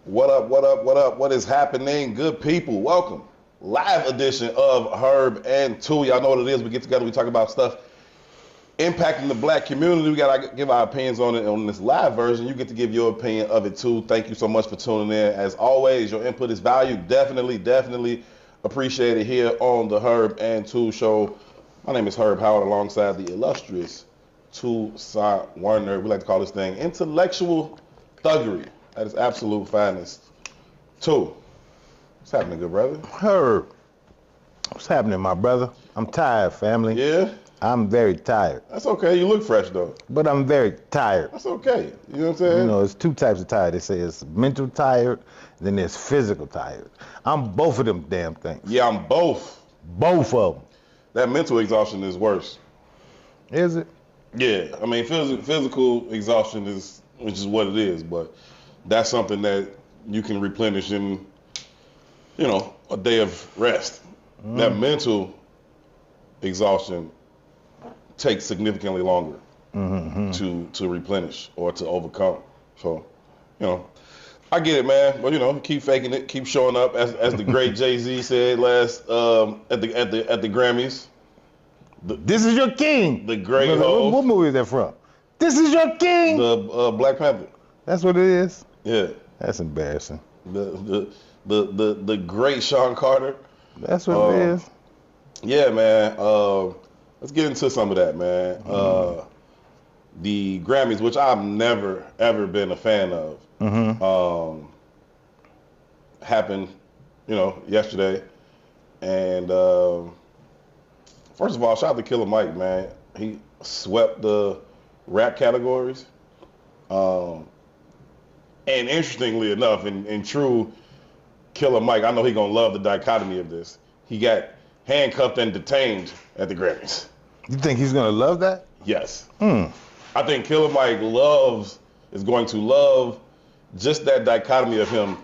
What up, what up, what up? What is happening? Good people, welcome. Live edition of Herb and Two. Y'all know what it is. We get together, we talk about stuff impacting the black community. We got to give our opinions on it on this live version. You get to give your opinion of it too. Thank you so much for tuning in. As always, your input is valued. Definitely appreciate it here on the Herb and Two show. My name is Herb Howard alongside the illustrious Toussaint Warner. We like to call this thing intellectual thuggery. That is absolute finest. Two, what's happening, good brother? Herb, what's happening, my brother? I'm tired, family. Yeah? I'm very tired. That's okay. You look fresh, though. But I'm very tired. That's okay. You know what I'm saying? You know, it's two types of tired. They say it's mental tired, then there's physical tired. I'm both of them damn things. Yeah, I'm both. Both of them. That mental exhaustion is worse. Is it? Yeah. I mean, physical exhaustion is, which is what it is, but that's something that you can replenish in, you know, a day of rest. That mental exhaustion takes significantly longer to replenish or to overcome. So, you know, I get it, man. But you know, keep faking it, keep showing up, as the great Jay-Z said last at the Grammys. This is your king. The great What movie is that from? This is your king. The Black Panther. That's what it is. Yeah. That's embarrassing. The great Sean Carter. That's what it is. Yeah, man. Let's get into some of that, man. The Grammys, which I've never ever been a fan of, happened, you know, yesterday. And first of all, shout out to Killer Mike, man. He swept the rap categories. And interestingly enough, in true Killer Mike, I know he gonna love the dichotomy of this. He got handcuffed and detained at the Grammys. You think he's gonna love that? Yes. I think Killer Mike is going to love just that dichotomy of him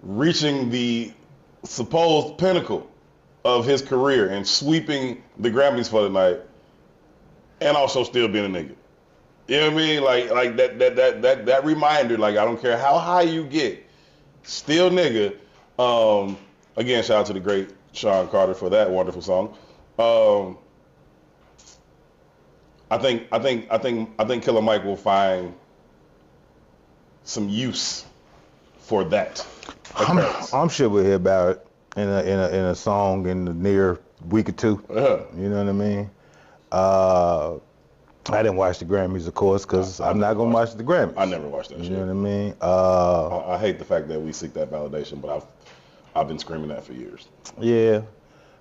reaching the supposed pinnacle of his career and sweeping the Grammys for the night, and also still being a nigga. You know what I mean? Like that reminder, like, I don't care how high you get, still nigga. Again, shout out to the great Sean Carter for that wonderful song. I think Killer Mike will find some use for that. I'm sure we'll hear about it in a song in the near week or two. You know what I mean? I didn't watch the Grammys, of course, because I'm not going to watch the Grammys. I never watched that shit. You know what I mean? I hate the fact that we seek that validation, but I've been screaming that for years. Yeah.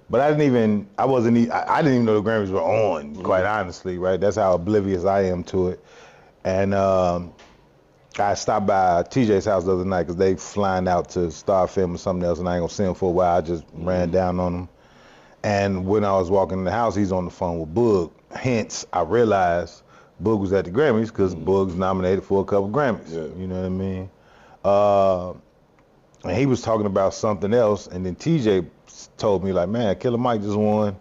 But I didn't even know the Grammys were on, quite honestly, right? That's how oblivious I am to it. And I stopped by TJ's house the other night because they flying out to start filming something else, and I ain't going to see him for a while. I just ran down on him. And when I was walking in the house, he's on the phone with Boog. Hence, I realized Boog was at the Grammys because Boog's nominated for a couple Grammys. Yeah. You know what I mean? And he was talking about something else, and then TJ told me, like, man, Killer Mike just won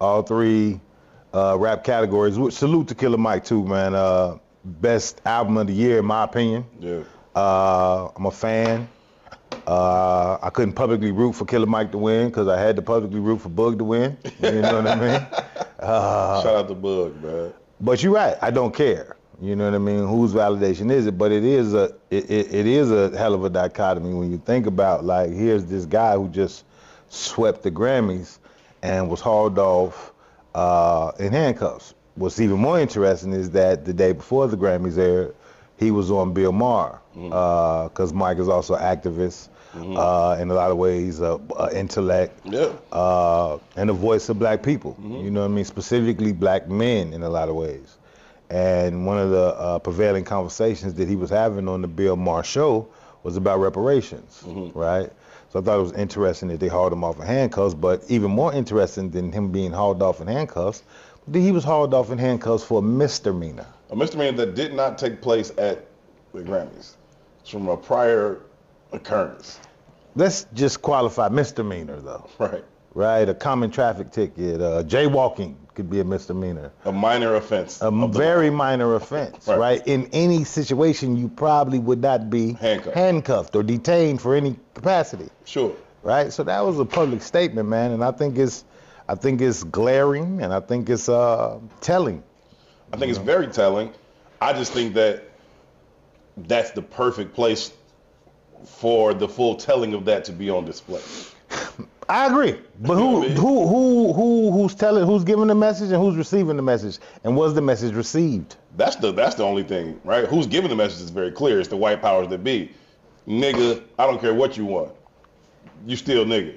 all three rap categories. Salute to Killer Mike, too, man. Best album of the year, in my opinion. Yeah. I'm a fan. I couldn't publicly root for Killer Mike to win because I had to publicly root for Boog to win. You know what I mean? Shout out to Boog, man. But you're right. I don't care. You know what I mean? Whose validation is it? But it is a hell of a dichotomy when you think about, like, here's this guy who just swept the Grammys and was hauled off in handcuffs. What's even more interesting is that the day before the Grammys aired, he was on Bill Maher, because Mike is also an activist, in a lot of ways, intellect, and a voice of black people, you know what I mean, specifically black men in a lot of ways. And one of the prevailing conversations that he was having on the Bill Maher show was about reparations, right? So I thought it was interesting that they hauled him off in handcuffs, but even more interesting than him being hauled off in handcuffs, he was hauled off in handcuffs for a misdemeanor. A misdemeanor that did not take place at the Grammys. It's from a prior occurrence. Let's just qualify misdemeanor, though. Right. Right, a common traffic ticket, jaywalking could be a misdemeanor. A minor offense. A very minor offense, right? In any situation, you probably would not be handcuffed or detained for any capacity. Sure. Right? So that was a public statement, man, and I think it's glaring, and I think it's telling. I think it's very telling. I just think that that's the perfect place for the full telling of that to be on display. I agree, but who's telling, who's giving the message, and who's receiving the message, and was the message received? That's the only thing, right? Who's giving the message is very clear. It's the white powers that be. Nigga, I don't care what you want. You still nigga.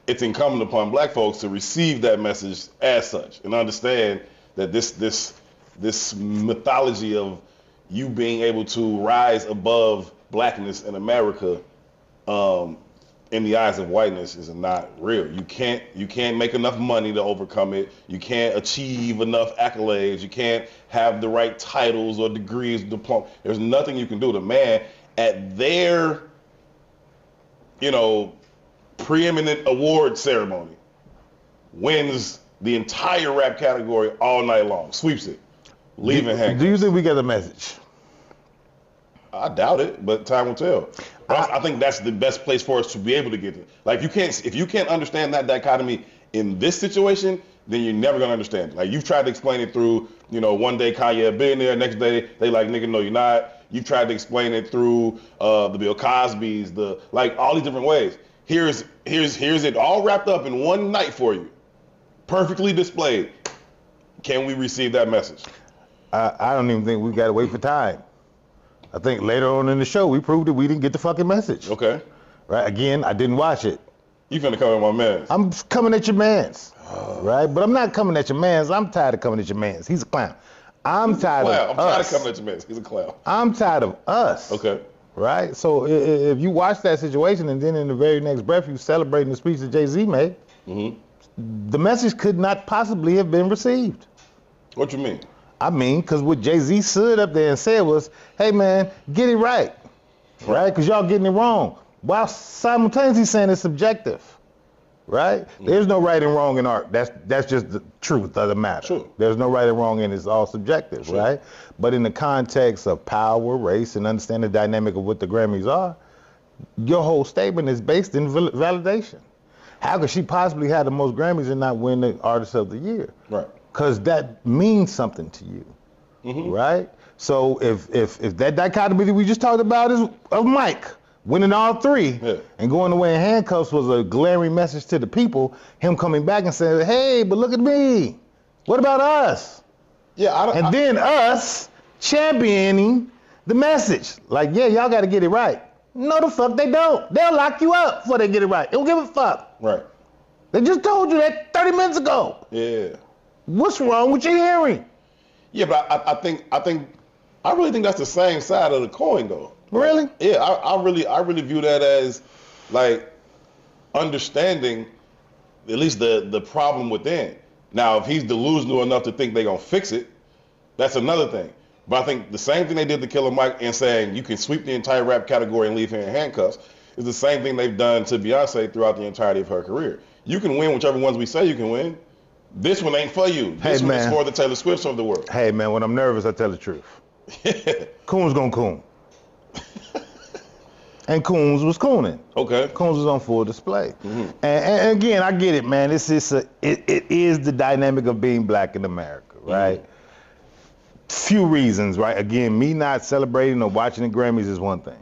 It's incumbent upon black folks to receive that message as such and understand that this mythology of you being able to rise above blackness in America, in the eyes of whiteness, is not real. You can't make enough money to overcome it. You can't achieve enough accolades. You can't have the right titles or degrees, diploma. There's nothing you can do. The man at their, preeminent award ceremony wins the entire rap category all night long, sweeps it, leaving handcuffs. Do you think we get a message? I doubt it, but time will tell. I think that's the best place for us to be able to get it. Like, if you can't understand that dichotomy in this situation, then you're never gonna understand it. Like, you've tried to explain it through, one day Kanye a billionaire, next day they like, nigga, no, you're not. You've tried to explain it through the Bill Cosby's, all these different ways. Here's it all wrapped up in one night for you, perfectly displayed. Can we receive that message? I don't even think we gotta wait for time. I think later on in the show, we proved that we didn't get the fucking message. Okay. Right? Again, I didn't watch it. You finna come at my mans. I'm coming at your mans. Right? But I'm not coming at your mans. I'm tired of coming at your mans. He's a clown. I'm tired of us. I'm tired of coming at your mans. He's a clown. I'm tired of us. Okay. Right? So if you watch that situation and then in the very next breath you celebrating the speech that Jay-Z made, the message could not possibly have been received. What you mean? I mean, because what Jay-Z stood up there and said was, hey man, get it right, right? Because y'all getting it wrong. While simultaneously saying it's subjective, right? There's no right and wrong in art. That's just the truth of the matter. Sure. There's no right and wrong and it's all subjective, right? But in the context of power, race, and understand the dynamic of what the Grammys are, your whole statement is based in validation. How could she possibly have the most Grammys and not win the Artist of the Year? Right. Because that means something to you, right? So if that dichotomy that we just talked about is of Mike winning all three and going away in handcuffs was a glaring message to the people, him coming back and saying, hey, but look at me. What about us? Yeah, then us championing the message. Like, yeah, y'all got to get it right. No, the fuck they don't. They'll lock you up before they get it right. They don't give a fuck. Right. They just told you that 30 minutes ago. Yeah. What's wrong with your hearing? Yeah, but I really think that's the same side of the coin, though. Really? Yeah, I really view that as like understanding at least the problem within. Now, if he's delusional enough to think they're gonna fix it, that's another thing. But I think the same thing they did to Killer Mike and saying you can sweep the entire rap category and leave her in handcuffs is the same thing they've done to Beyonce throughout the entirety of her career. You can win whichever ones we say you can win. This one ain't for you. This one is for the Taylor Swifts of the world. Hey, man, when I'm nervous, I tell the truth. Coon's gonna coon. And Coons was cooning. Okay. Coons was on full display. And again, I get it, man. It is the dynamic of being black in America, right? Few reasons, right? Again, me not celebrating or watching the Grammys is one thing.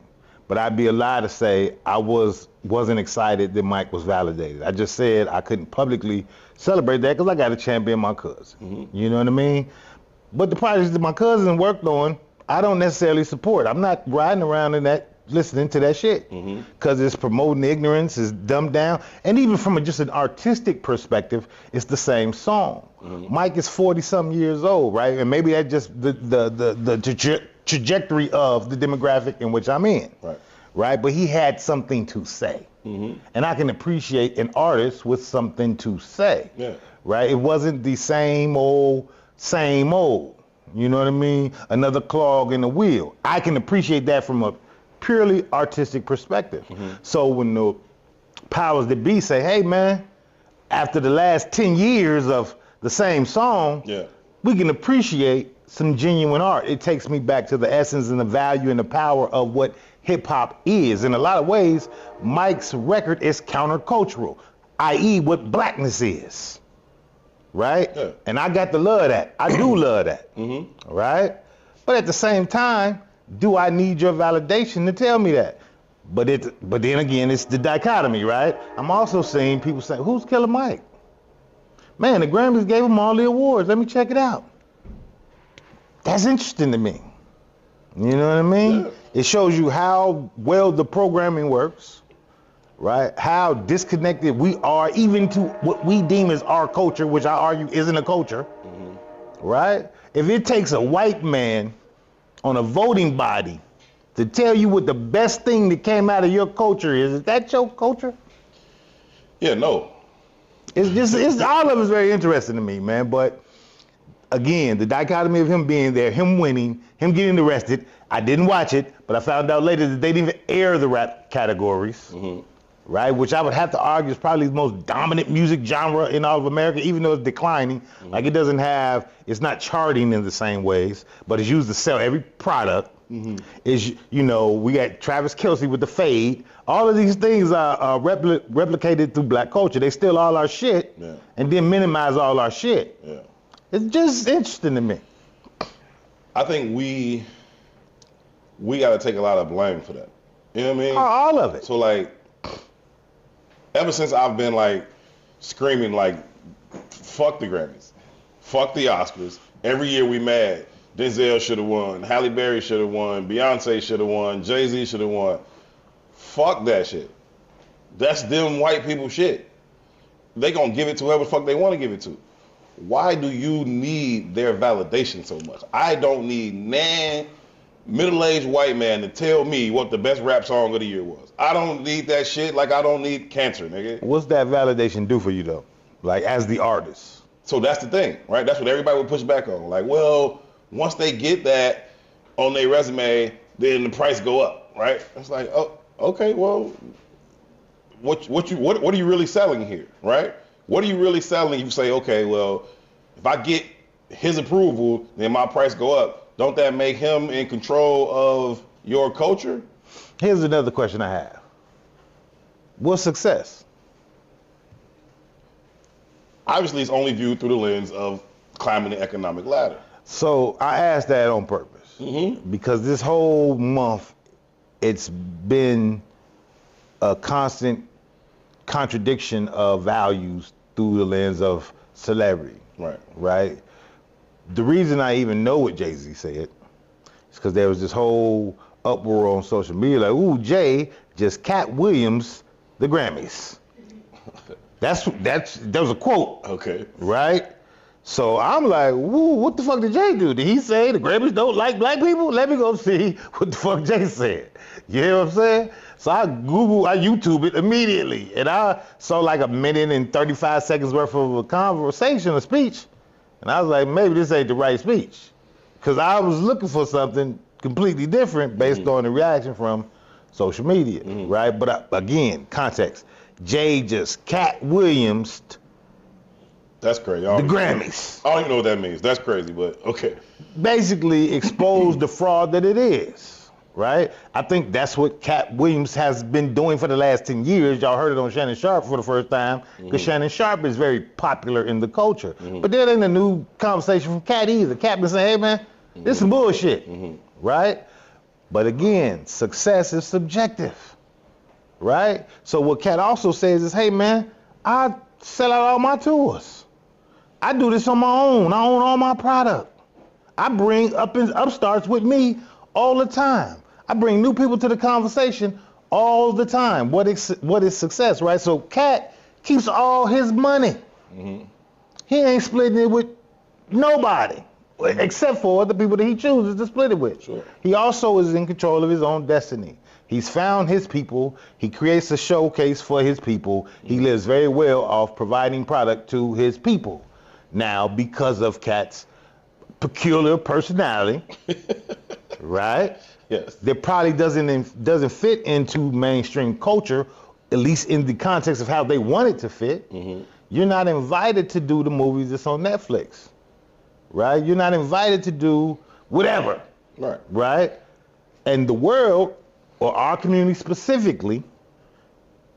But I'd be a lie to say I wasn't excited that Mike was validated. I just said I couldn't publicly celebrate that because I got to champion my cousin. You know what I mean? But the projects that my cousin worked on, I don't necessarily support. I'm not riding around in that, listening to that shit. Because it's promoting ignorance, it's dumbed down. And even from just an artistic perspective, it's the same song. Mike is 40-something years old, right? And maybe that's just the trajectory of the demographic in which I'm in. Right? But he had something to say. And I can appreciate an artist with something to say. Right? It wasn't the same old. You know what I mean? Another clog in the wheel. I can appreciate that from a purely artistic perspective. So when the powers that be say, hey man, after the last 10 years of the same song, we can appreciate some genuine art. It takes me back to the essence and the value and the power of what hip hop is. In a lot of ways, Mike's record is countercultural, i.e. what blackness is, right? Yeah. And I got to love that. I do love that, right? But at the same time, do I need your validation to tell me that? But then again, it's the dichotomy, right? I'm also seeing people say, who's Killer Mike? Man, the Grammys gave him all the awards. Let me check it out. That's interesting to me. You know what I mean? Yeah. It shows you how well the programming works, right? How disconnected we are even to what we deem as our culture, which I argue isn't a culture, right? If it takes a white man on a voting body to tell you what the best thing that came out of your culture is that your culture? Yeah, no. It's all of it's very interesting to me, man. But again, the dichotomy of him being there, him winning, him getting arrested. I didn't watch it, but I found out later that they didn't even air the rap categories, right? Which I would have to argue is probably the most dominant music genre in all of America, even though it's declining. Like it's not charting in the same ways, but it's used to sell every product. Is, we got Travis Kelce with the fade. All of these things are replicated through black culture. They steal all our shit and then minimize all our shit. Yeah. It's just interesting to me. I think we got to take a lot of blame for that. You know what I mean? All of it. So like, ever since I've been like screaming like, fuck the Grammys, fuck the Oscars. Every year we mad. Denzel should have won. Halle Berry should have won. Beyonce should have won. Jay-Z should have won. Fuck that shit. That's them white people shit. They gonna give it to whoever the fuck they want to give it to. Why do you need their validation so much? I don't need middle-aged white man to tell me what the best rap song of the year was. I don't need that shit like I don't need cancer, nigga. What's that validation do for you though? Like as the artist? So that's the thing, right? That's what everybody would push back on. Like, well, once they get that on their resume, then the price go up, right? It's like, oh, okay, well, what are you really selling here, right? What are you really selling? You say, okay, well, if I get his approval, then my price go up. Don't that make him in control of your culture? Here's another question I have. What's success? Obviously, it's only viewed through the lens of climbing the economic ladder. So I asked that on purpose because this whole month, it's been a constant contradiction of values through the lens of celebrity. Right? The reason I even know what Jay-Z said is because there was this whole uproar on social media like, ooh, Jay just Cat Williams the Grammys. That was a quote. Okay. Right? So I'm like, woo, what the fuck did Jay do? Did he say the Grammys don't like black people? Let me go see what the fuck Jay said. You hear what I'm saying? So I YouTube it immediately. And I saw like a minute and 35 seconds worth of a conversation, a speech. And I was like, maybe this ain't the right speech. Because I was looking for something completely different based on the reaction from social media, right? But again, context. Jay just Cat Williams. That's crazy. The Grammys. I don't even know what that means. That's crazy, but okay. Basically expose the fraud that it is, right? I think that's what Cat Williams has been doing for the last 10 years. Y'all heard it on Shannon Sharp for the first time, because Shannon Sharp is very popular in the culture. But that ain't a new conversation from Cat either. Cat been saying, hey man, this is some bullshit, right? But again, success is subjective, right? So what Cat also says is, hey man, I sell out all my tours. I do this on my own. I own all my product. I bring upstarts with me all the time. I bring new people to the conversation all the time. What is success, right? So Cat keeps all his money. He ain't splitting it with nobody, except for the people that he chooses to split it with. Sure. He also is in control of his own destiny. He's found his people. He creates a showcase for his people. He lives very well off providing product to his people. Now, because of Cat's peculiar personality, right? Yes. That probably doesn't fit into mainstream culture, at least in the context of how they want it to fit. You're not invited to do the movies that's on Netflix, right? You're not invited to do whatever, right? And the world, or our community specifically,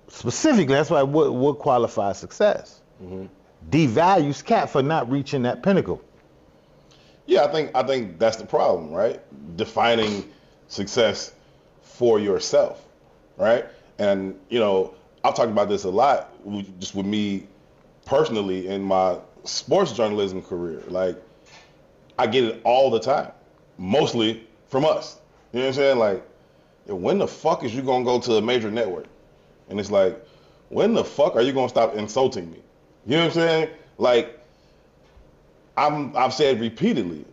that's why what qualifies success. Devalues cat for not reaching that pinnacle. Yeah, I think that's the problem, right? Defining success for yourself, right? And I've talked about this a lot, just with me personally in my sports journalism career. Like, I get it all the time, mostly from us. You know what I'm saying? Like, when the fuck is you gonna go to a major network? And it's like, when the fuck are you gonna stop insulting me? You know what I'm saying? Like, I've said repeatedly,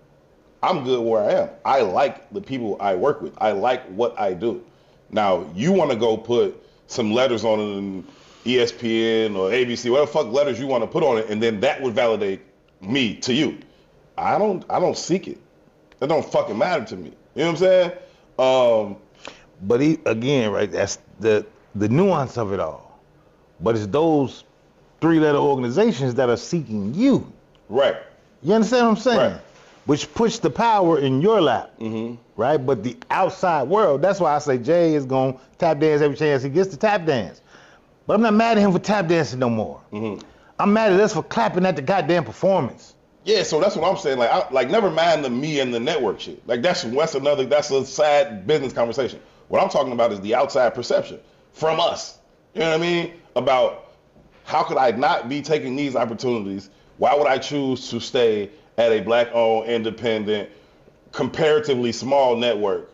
I'm good where I am. I like the people I work with. I like what I do. Now, you want to go put some letters on it in ESPN or ABC, whatever fuck letters you want to put on it, and then that would validate me to you. I don't seek it. That don't fucking matter to me. You know what I'm saying? But again, right, that's the nuance of it all. But it's those three-letter organizations that are seeking you. Right. You understand what I'm saying? Right. Which puts the power in your lap, right? But the outside world, that's why I say Jay is going to tap dance every chance he gets to tap dance. But I'm not mad at him for tap dancing no more. I'm mad at us for clapping at the goddamn performance. Yeah, so that's what I'm saying. Like, never mind the me and the network shit. Like, that's a sad business conversation. What I'm talking about is the outside perception from us. You know what I mean? About how could I not be taking these opportunities? Why would I choose to stay at a black-owned, independent, comparatively small network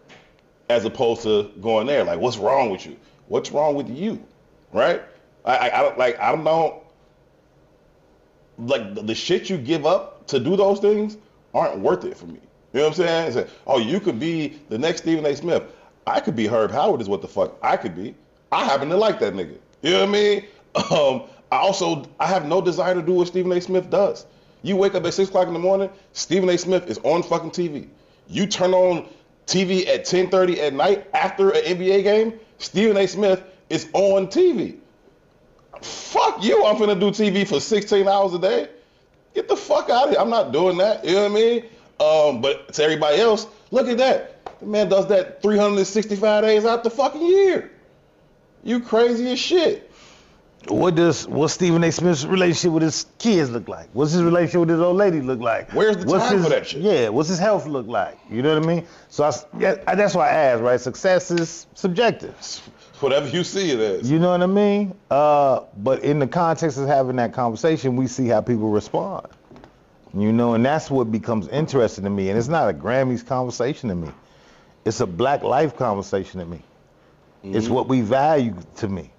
as opposed to going there? Like, what's wrong with you? What's wrong with you? Right? I don't know. Like, the shit you give up to do those things aren't worth it for me. You know what I'm saying? It's like, oh, you could be the next Stephen A. Smith. I could be Herb Howard is what the fuck I could be. I happen to like that nigga. You know what I mean? I have no desire to do what Stephen A. Smith does. You wake up at 6 o'clock in the morning, Stephen A. Smith is on fucking TV. You turn on TV at 10:30 at night after an NBA game, Stephen A. Smith is on TV. Fuck you, I'm finna do TV for 16 hours a day. Get the fuck out of here. I'm not doing that. You know what I mean? But to everybody else, look at that. The man does that 365 days out the fucking year. You crazy as shit. What's Stephen A. Smith's relationship with his kids look like? What's his relationship with his old lady look like? Where's the time for that shit? Yeah, what's his health look like? You know what I mean? So that's why I asked, right? Success is subjective. Whatever you see it as. You know what I mean? But in the context of having that conversation, we see how people respond. You know, and that's what becomes interesting to me. And it's not a Grammys conversation to me. It's a black life conversation to me. It's what we value to me.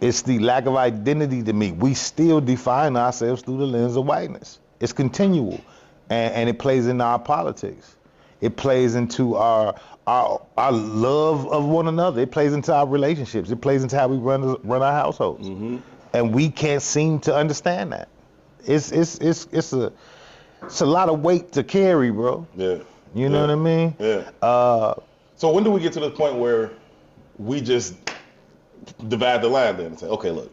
It's the lack of identity to me. We still define ourselves through the lens of whiteness. It's continual, and it plays into our politics. It plays into our love of one another. It plays into our relationships. It plays into how we run our households, and we can't seem to understand that. It's a lot of weight to carry, bro. Yeah. You know what I mean? Yeah. So when do we get to the point where we just divide the line then and say, okay, look,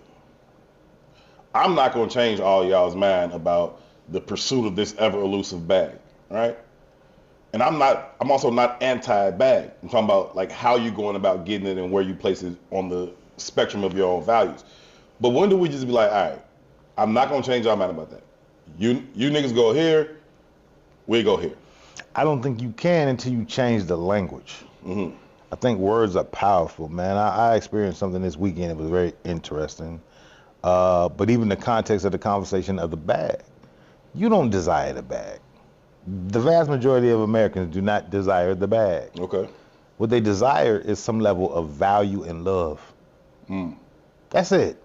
I'm not going to change all y'all's mind about the pursuit of this ever elusive bag, right? And I'm also not anti-bag. I'm talking about like how you going about getting it and where you place it on the spectrum of your own values. But when do we just be like, all right, I'm not going to change y'all mind about that. You niggas go here, we go here. I don't think you can until you change the language. I think words are powerful, man. I experienced something this weekend. It was very interesting. But even the context of the conversation of the bag, you don't desire the bag. The vast majority of Americans do not desire the bag. Okay. What they desire is some level of value and love. That's it.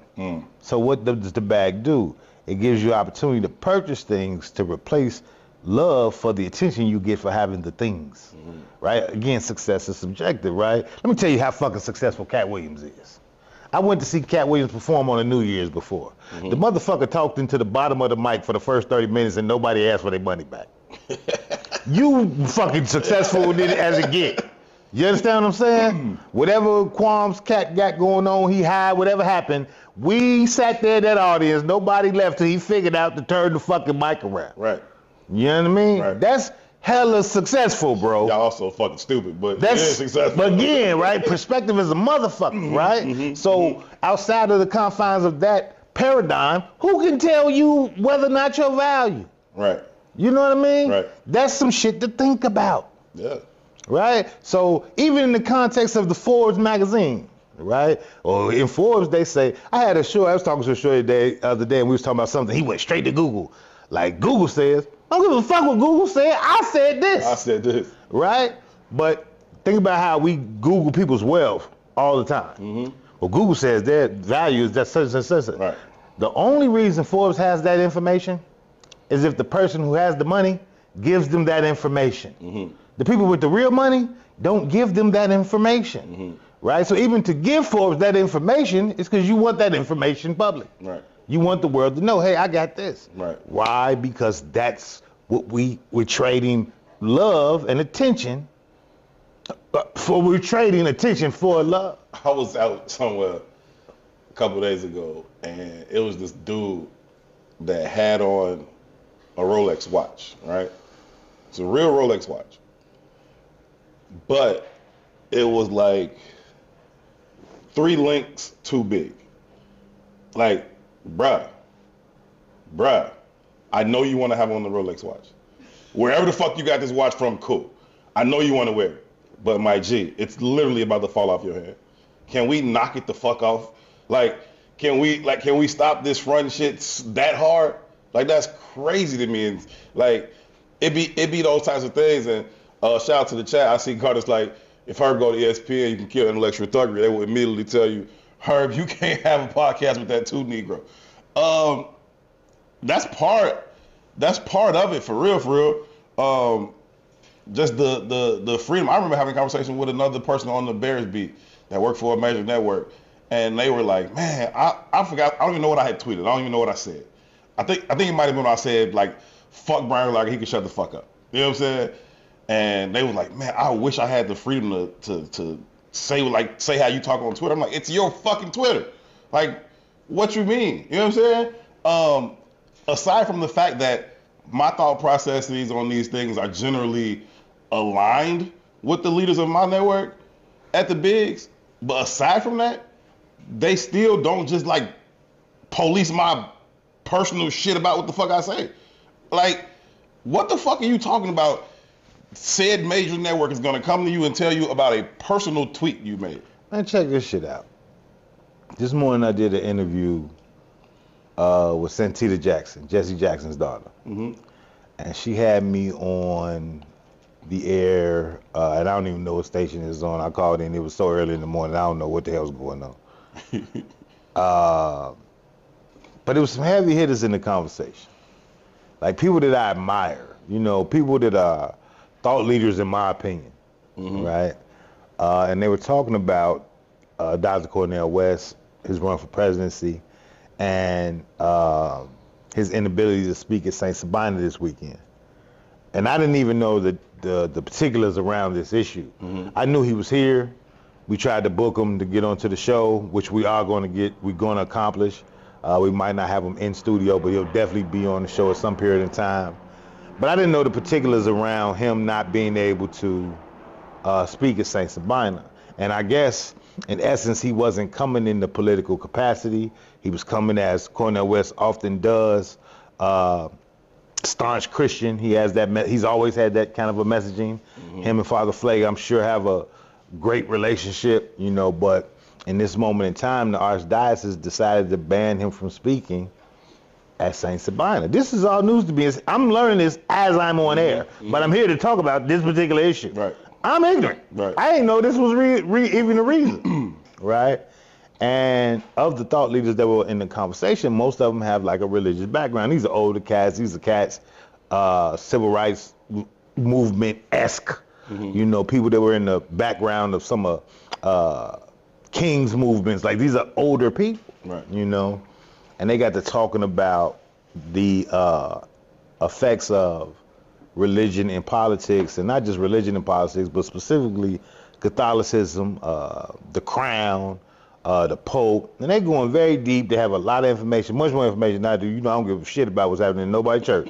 So what does the bag do? It gives you opportunity to purchase things to replace love for the attention you get for having the things, right? Again, success is subjective, right? Let me tell you how fucking successful Cat Williams is. I went to see Cat Williams perform on a New Year's before. The motherfucker talked into the bottom of the mic for the first 30 minutes and nobody asked for their money back. You fucking successful as it get. You understand what I'm saying? Whatever qualms Cat got going on, he high, whatever happened, we sat there in that audience, nobody left till he figured out to turn the fucking mic around. Right. You know what I mean? Right. That's hella successful, bro. Y'all also fucking stupid, but That's it is successful. But again, right? Perspective is a motherfucker, right? So outside of the confines of that paradigm, who can tell you whether or not your value? Right. You know what I mean? Right. That's some shit to think about. Yeah. Right? So even in the context of the Forbes magazine, right? Or in Forbes, they say, I was talking to a short the other day, and we was talking about something. He went straight to Google. Like Google says, I don't give a fuck what Google said. I said this. Right? But think about how we Google people's wealth all the time. Well, Google says their value is that such and such. Right. The only reason Forbes has that information is if the person who has the money gives them that information. The people with the real money don't give them that information. Right? So even to give Forbes that information is because you want that information public. Right. You want the world to know, hey, I got this. Right. Why? Because that's what we're trading love and attention we're trading attention for love. I was out somewhere a couple days ago, and it was this dude that had on a Rolex watch, right? It's a real Rolex watch. But it was like 3 links too big. Like, bruh, I know you want to have on the Rolex watch. Wherever the fuck you got this watch from, cool. I know you want to wear it. But my G, it's literally about to fall off your hand. Can we knock it the fuck off? Like, can we stop this front shit that hard? Like, that's crazy to me. And like, it be those types of things. And shout out to the chat. I see Carter's like, if Herb go to ESPN, you can kill intellectual thuggery. They will immediately tell you, Herb, you can't have a podcast with that 2 Negro. That's part of it, for real. Just the freedom. I remember having a conversation with another person on the Bears beat that worked for a major network, and they were like, man, I forgot. I don't even know what I had tweeted. I don't even know what I said. I think it might have been when I said, like, fuck Brian, like, he could shut the fuck up. You know what I'm saying? And they was like, man, I wish I had the freedom to say how you talk on Twitter. I'm like, it's your fucking Twitter. Like, what you mean? You know what I'm saying? Aside from the fact that my thought processes on these things are generally aligned with the leaders of my network at the bigs, but aside from that, they still don't just like police my personal shit about what the fuck I say. Like, what the fuck are you talking about? Said major network is gonna come to you and tell you about a personal tweet you made. Man, check this shit out. This morning I did an interview with Santita Jackson, Jesse Jackson's daughter. And she had me on the air, and I don't even know what station it's on. I called in, it was so early in the morning, I don't know what the hell's going on. But it was some heavy hitters in the conversation. Like people that I admire, you know, people that are thought leaders in my opinion, right? And they were talking about Dr. Cornel West, his run for presidency, and his inability to speak at St. Sabina this weekend. And I didn't even know the particulars around this issue. I knew he was here. We tried to book him to get onto the show, which we're going to accomplish. We might not have him in studio, but he'll definitely be on the show at some period of time. But I didn't know the particulars around him not being able to speak at St. Sabina. And I guess, in essence, he wasn't coming in the political capacity. He was coming, as Cornel West often does, staunch Christian. He has that. He's always had that kind of a messaging. Him and Father Flake, I'm sure, have a great relationship, you know. But in this moment in time, the Archdiocese decided to ban him from speaking at St. Sabina. This is all news to me. I'm learning this as I'm on air, but I'm here to talk about this particular issue. Right. I'm ignorant. Right. I didn't know this was even a reason. Right? And of the thought leaders that were in the conversation, most of them have like a religious background. These are older cats. These are cats, civil rights movement-esque. You know, people that were in the background of some King's movements. Like, these are older people. Right. You know, and they got to talking about the effects of religion and politics, and not just religion and politics, but specifically Catholicism, the crown, the Pope, and they're going very deep. They have a lot of information, much more information than I do. You know, I don't give a shit about what's happening in nobody's church.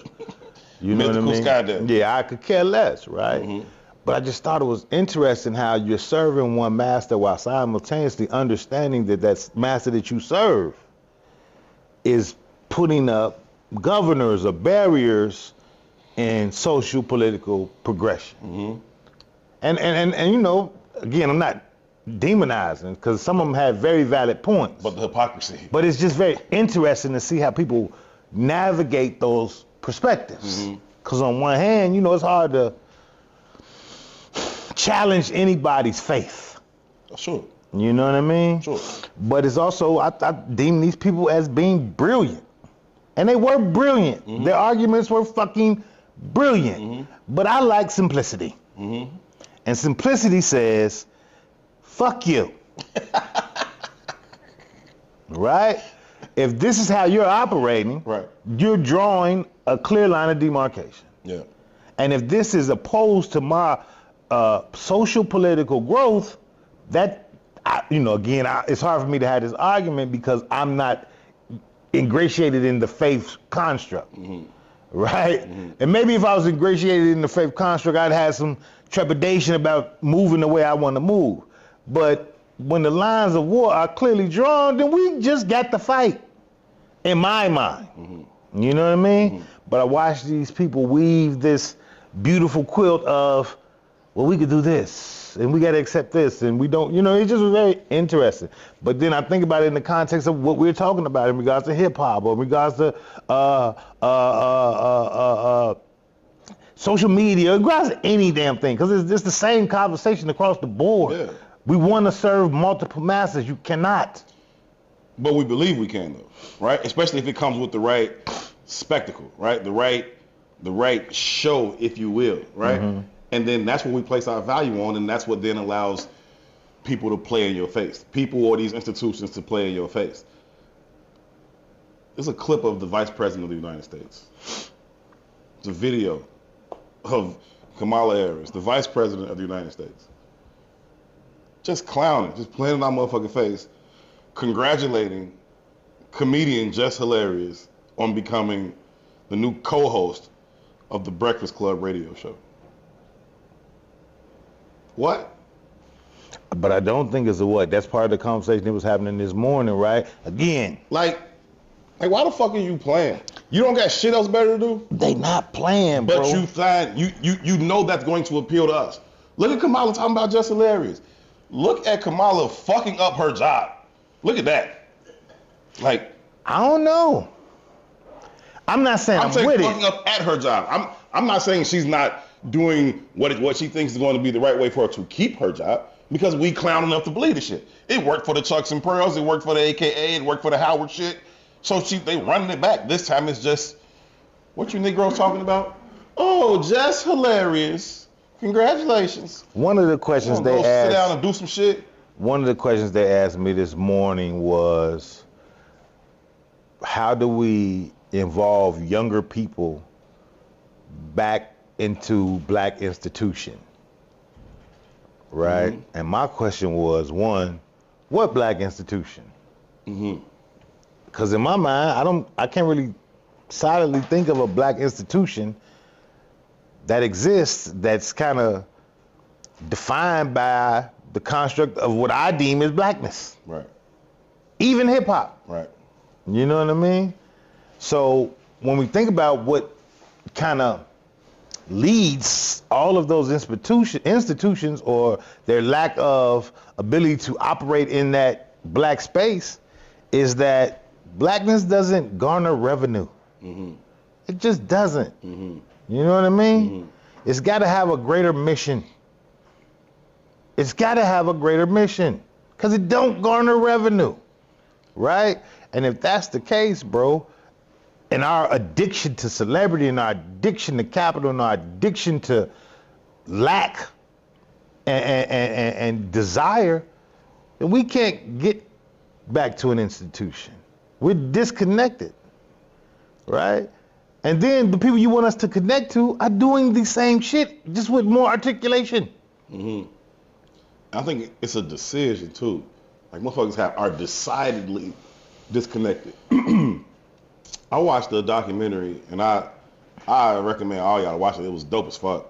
You know what I mean? Skydiving. Yeah, I could care less, right? Mm-hmm. But I just thought it was interesting how you're serving one master while simultaneously understanding that that master that you serve is putting up governors or barriers in social political progression. Mm-hmm. And you know, again, I'm not demonizing because some of them have very valid points. But the hypocrisy. But it's just very interesting to see how people navigate those perspectives. Because on one hand, you know, it's hard to challenge anybody's faith. Sure. You know what I mean? Sure. But it's also, I deem these people as being brilliant. And they were brilliant. Mm-hmm. Their arguments were fucking brilliant. Mm-hmm. But I like simplicity. Mm-hmm. And simplicity says, fuck you. Right? If this is how you're operating, Right. you're drawing a clear line of demarcation. Yeah. And if this is opposed to my social political growth, that, you know, again, it's hard for me to have this argument because I'm not ingratiated in the faith construct, right? And maybe if I was ingratiated in the faith construct, I'd have some trepidation about moving the way I want to move. But when the lines of war are clearly drawn, then we just got to fight, in my mind. You know what I mean? But I watch these people weave this beautiful quilt of, well, we could do this, and we got to accept this, and we don't, you know, it just was very interesting. But then I think about it in the context of what we're talking about in regards to hip hop, or in regards to social media, in regards to any damn thing, because it's just the same conversation across the board. Yeah. We want to serve multiple masters. You cannot. But we believe we can, though, right? Especially if it comes with the right spectacle, right? The right show, if you will, right? And then that's what we place our value on, and that's what then allows people to play in your face. People or these institutions to play in your face. There's a clip of the Vice President of the United States. It's a video of Kamala Harris, the Vice President of the United States. Just clowning, just playing in our motherfucking face, congratulating comedian Jess Hilarious on becoming the new co-host of the Breakfast Club radio show. What? But I don't think it's a what. That's part of the conversation that was happening this morning, right? Again. Like why the fuck are you playing? You don't got shit else better to do? They not playing, bro. But you know that's going to appeal to us. Look at Kamala talking about Jess Hilarious. Look at Kamala fucking up her job. Look at that. Like, I don't know. I'm not saying I'm saying with fucking it. up at her job. I'm not saying she's not doing what she thinks is going to be the right way for her to keep her job, because we clown enough to believe the shit. It worked for the Chucks and Pearls, it worked for the AKA, it worked for the Howard shit. So they running it back. This time it's just, what you Negroes talking about? Oh, Jess Hilarious. Congratulations. One of the questions they asked. Sit down and do some shit. One of the questions they asked me this morning was, how do we involve younger people back into black institution? Right? And my question was, one, what black institution? Because in my mind, I can't really solidly think of a black institution that exists that's kind of defined by the construct of what I deem as blackness. Right. Even hip hop. Right. You know what I mean? So when we think about what kind of leads all of those institutions or their lack of ability to operate in that black space, is that blackness doesn't garner revenue. It just doesn't. You know what I mean? It's got to have a greater mission. It's got to have a greater mission, because it don't garner revenue, right? And if that's the case, bro, and our addiction to celebrity and our addiction to capital and our addiction to lack and desire, then we can't get back to an institution. We're disconnected, right? And then the people you want us to connect to are doing the same shit, just with more articulation. I think it's a decision too. Like motherfuckers are decidedly disconnected. I watched the documentary, and I recommend all y'all to watch it. It was dope as fuck.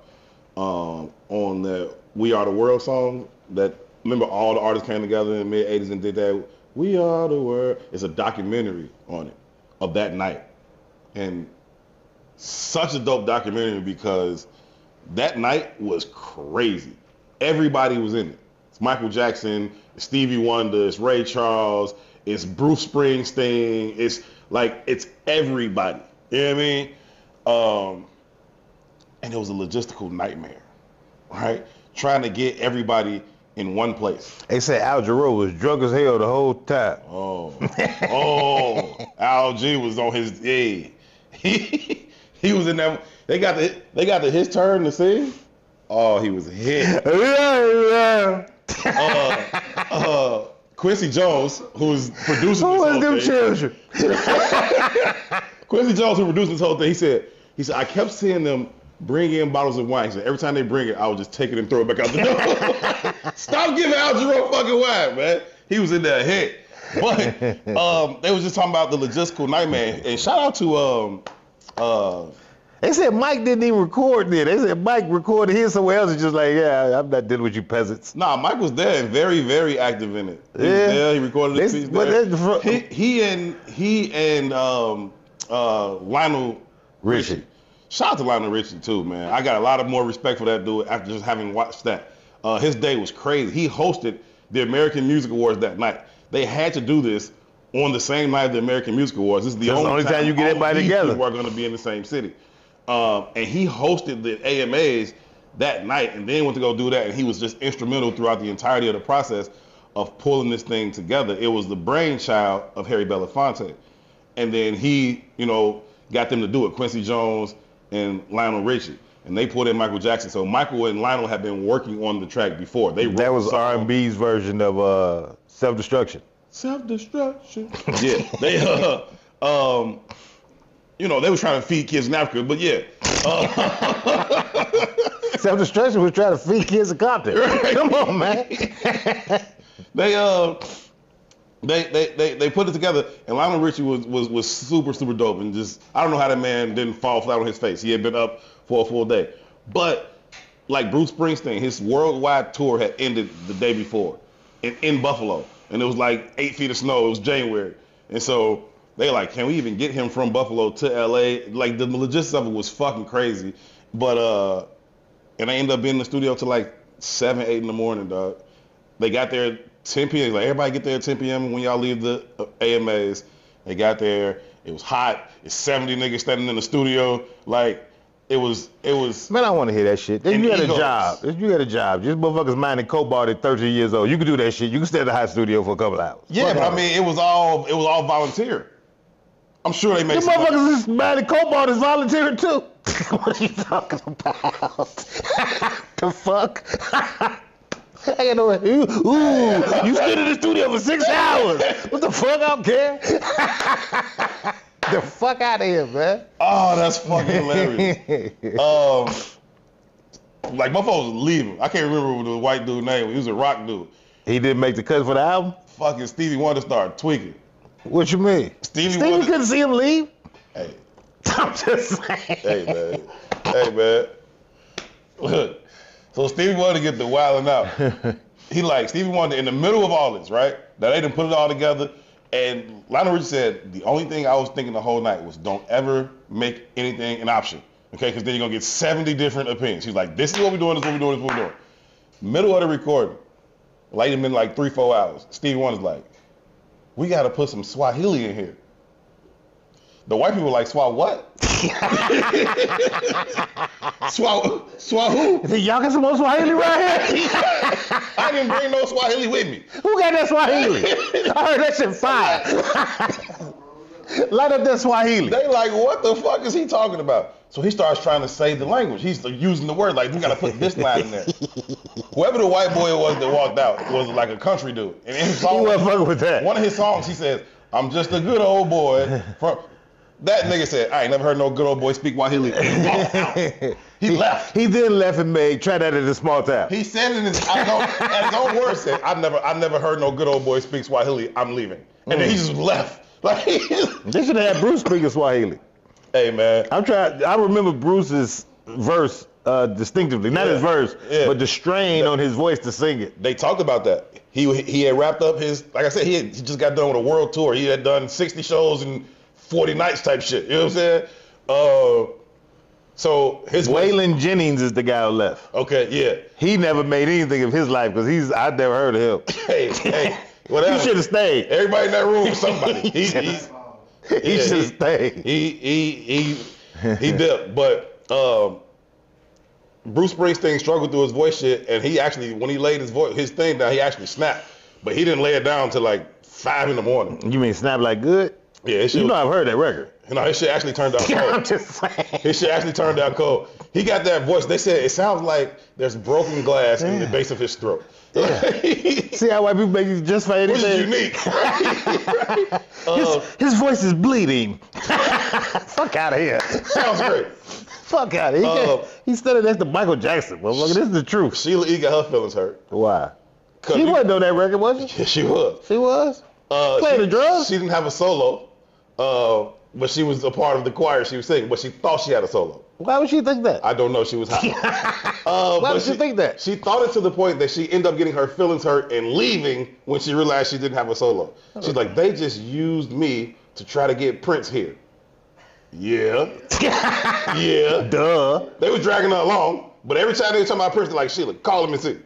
On the "We Are the World" song. That remember all the artists came together in the mid '80s and did that. "We Are the World." It's a documentary on it of that night, and such a dope documentary because that night was crazy. Everybody was in it. It's Michael Jackson, it's Stevie Wonder, it's Ray Charles, it's Bruce Springsteen, it's everybody. You know what I mean? And it was a logistical nightmare, right? Trying to get everybody in one place. They said Al Jarreau was drunk as hell the whole time. Al G was on his he was in that. They got his turn to sing. Oh, he was hit. Quincy Jones, who's producing this whole thing. Children? Quincy Jones, who produced this whole thing, he said, I kept seeing them bring in bottles of wine. He said, every time they bring it, I would just take it and throw it back out the door. Stop giving Al Jarreau fucking wine, man. He was in there hit. But they was just talking about the logistical nightmare. And shout out to they said Mike didn't even record there. They said Mike recorded here somewhere else and just like, yeah, I'm not dealing with you peasants. Nah, Mike was there and very, very active in it. He was there, he recorded the piece there. He and Lionel Richie. Shout out to Lionel Richie too, man. I got a lot of more respect for that dude after just having watched that. His day was crazy. He hosted the American Music Awards that night. They had to do this on the same night of the American Music Awards. This is the only time you get everybody together. People are going to be in the same city. And he hosted the AMAs that night and then went to go do that. And he was just instrumental throughout the entirety of the process of pulling this thing together. It was the brainchild of Harry Belafonte. And then he, got them to do it, Quincy Jones and Lionel Richie. And they pulled in Michael Jackson. So Michael and Lionel had been working on the track before. That was R&B's version of Self-Destruction. Self-Destruction. Yeah. They, they was trying to feed kids in Africa, but yeah. Self-Destruction was trying to feed kids in Compton. Come on, man. They put it together, and Lionel Richie was super, super dope, and just, I don't know how that man didn't fall flat on his face. He had been up for a full day. But like Bruce Springsteen, his worldwide tour had ended the day before in Buffalo, and it was like 8 feet of snow. It was January, and so they like, can we even get him from Buffalo to LA? Like the logistics of it was fucking crazy. But and I ended up being in the studio till like 7, 8 in the morning, dog. They got there at 10 p.m. Like, everybody get there at 10 p.m. when y'all leave the AMAs. They got there. It was hot. It's 70 niggas standing in the studio. Like, it was. Man, I want to hear that shit. You had a job. You had a job. Just motherfuckers minding cobalt at 13 years old. You could do that shit. You could stay at the hot studio for a couple hours. Yeah, but I mean, it was all volunteer. I'm sure they made some money. Motherfuckers is minding cobalt is volunteering too. What are you talking about? The fuck? I know. Ooh, you stood in the studio for 6 hours. What the fuck? I don't care. The fuck out of here, man. Oh, that's fucking hilarious. Like, my folks was leaving. I can't remember what the white dude's name was. He was a rock dude. He didn't make the cut for the album? Fucking Stevie Wonder started tweaking. What you mean? Stevie couldn't see him leave? Hey. I'm just saying. Hey, man. Look. So Stevie Wonder get the wilding out. Stevie Wonder in the middle of all this, right? Now they done put it all together. And Lionel Richie said, the only thing I was thinking the whole night was don't ever make anything an option. Okay, because then you're going to get 70 different opinions. He's like, this is what we're doing, this is what we're doing, this is what we're doing. Middle of the recording, like it's been like 3-4 hours. Stevie Wonder's like, we got to put some Swahili in here. The white people like, Swah what? Swah who? Y'all got some more Swahili right here? I didn't bring no Swahili with me. Who got that Swahili? I heard that shit fire. Light up that Swahili. They like, what the fuck is he talking about? So he starts trying to say the language. He's using the word, like, we got to put this line in there. Whoever the white boy was that walked out was like a country dude. And in his song, he wasn't fucking with that. One of his songs, he says, I'm just a good old boy from... That nigga said, I ain't never heard no good old boy speak Swahili. He left. He then left and tried that in a small town. He said in his own words, said, I've never heard no good old boy speak Swahili. I'm leaving. And then he just left. Like, they should have had Bruce speaking Swahili. Hey, man. I remember Bruce's verse distinctively. Not his verse, but the strain on his voice to sing it. They talked about that. He had wrapped up his, like I said, he just got done with a world tour. He had done 60 shows and 40 nights type shit. You know what I'm saying? So his Waylon Jennings is the guy who left. Okay, yeah. He never made anything of his life because I'd never heard of him. Hey, whatever. He should have stayed. Everybody in that room was somebody. He should have stayed. He dipped, but Bruce Springsteen struggled through his voice shit, and he actually, when he laid his thing down, he actually snapped, but he didn't lay it down till like 5 in the morning. You mean snap like good? Yeah, his shit. You know I've heard that record. No, his shit actually turned out cold. I'm just saying. His shit actually turned out cold. He got that voice. They said it sounds like there's broken glass in the base of his throat. Yeah. See how white people make you just for anything? Which is unique. Right? His voice is bleeding. Fuck out of here. Sounds great. Fuck out of here. He studied next to Michael Jackson. Motherfucker, this is the truth. Sheila E. got her feelings hurt. Why? She wasn't on that record, was she? Yeah, she was. She was? Playing the drums? She didn't have a solo, but she was a part of the choir she was singing, but she thought she had a solo. Why would she think that? I don't know. She was hot. Why would she think that? She thought it to the point that she ended up getting her feelings hurt and leaving when she realized she didn't have a solo. She's like, they just used me to try to get Prince here. Yeah. Yeah. Duh. They were dragging her along, but every time they were talking about Prince, they're like, Sheila, call him and see.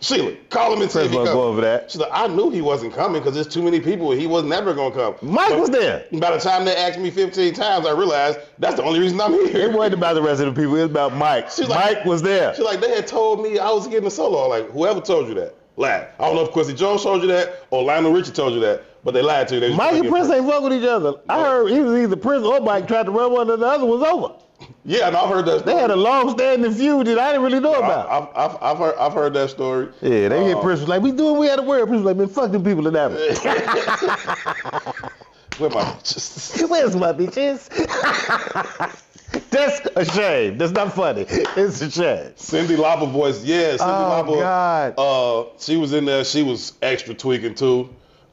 Sheila, call him and see if he comes. Go over that. She's like, I knew he wasn't coming because there's too many people. He was never going to come. Mike was there. By the time they asked me 15 times, I realized that's the only reason I'm here. It wasn't about the rest of the people. It was about Mike. Mike was there. She's like, they had told me I was getting a solo. I'm like, whoever told you that, lied. I don't know if Quincy Jones told you that or Lionel Richie told you that, but they lied to you. Mike and Prince ain't fuck with each other. I heard he was either Prince or Mike tried to run one and the other was over. Yeah, and I've heard that story. They had a long-standing feud that I didn't really know about. I've heard that story. Yeah, they hit Prince was like, we had a word. Prince was like, man, fuck them people in that. Where my bitches? Where's my bitches? That's a shame. That's not funny. It's a shame. Cyndi Lauper voice, yeah. Cyndi Lauper. God. She was in there. She was extra tweaking too.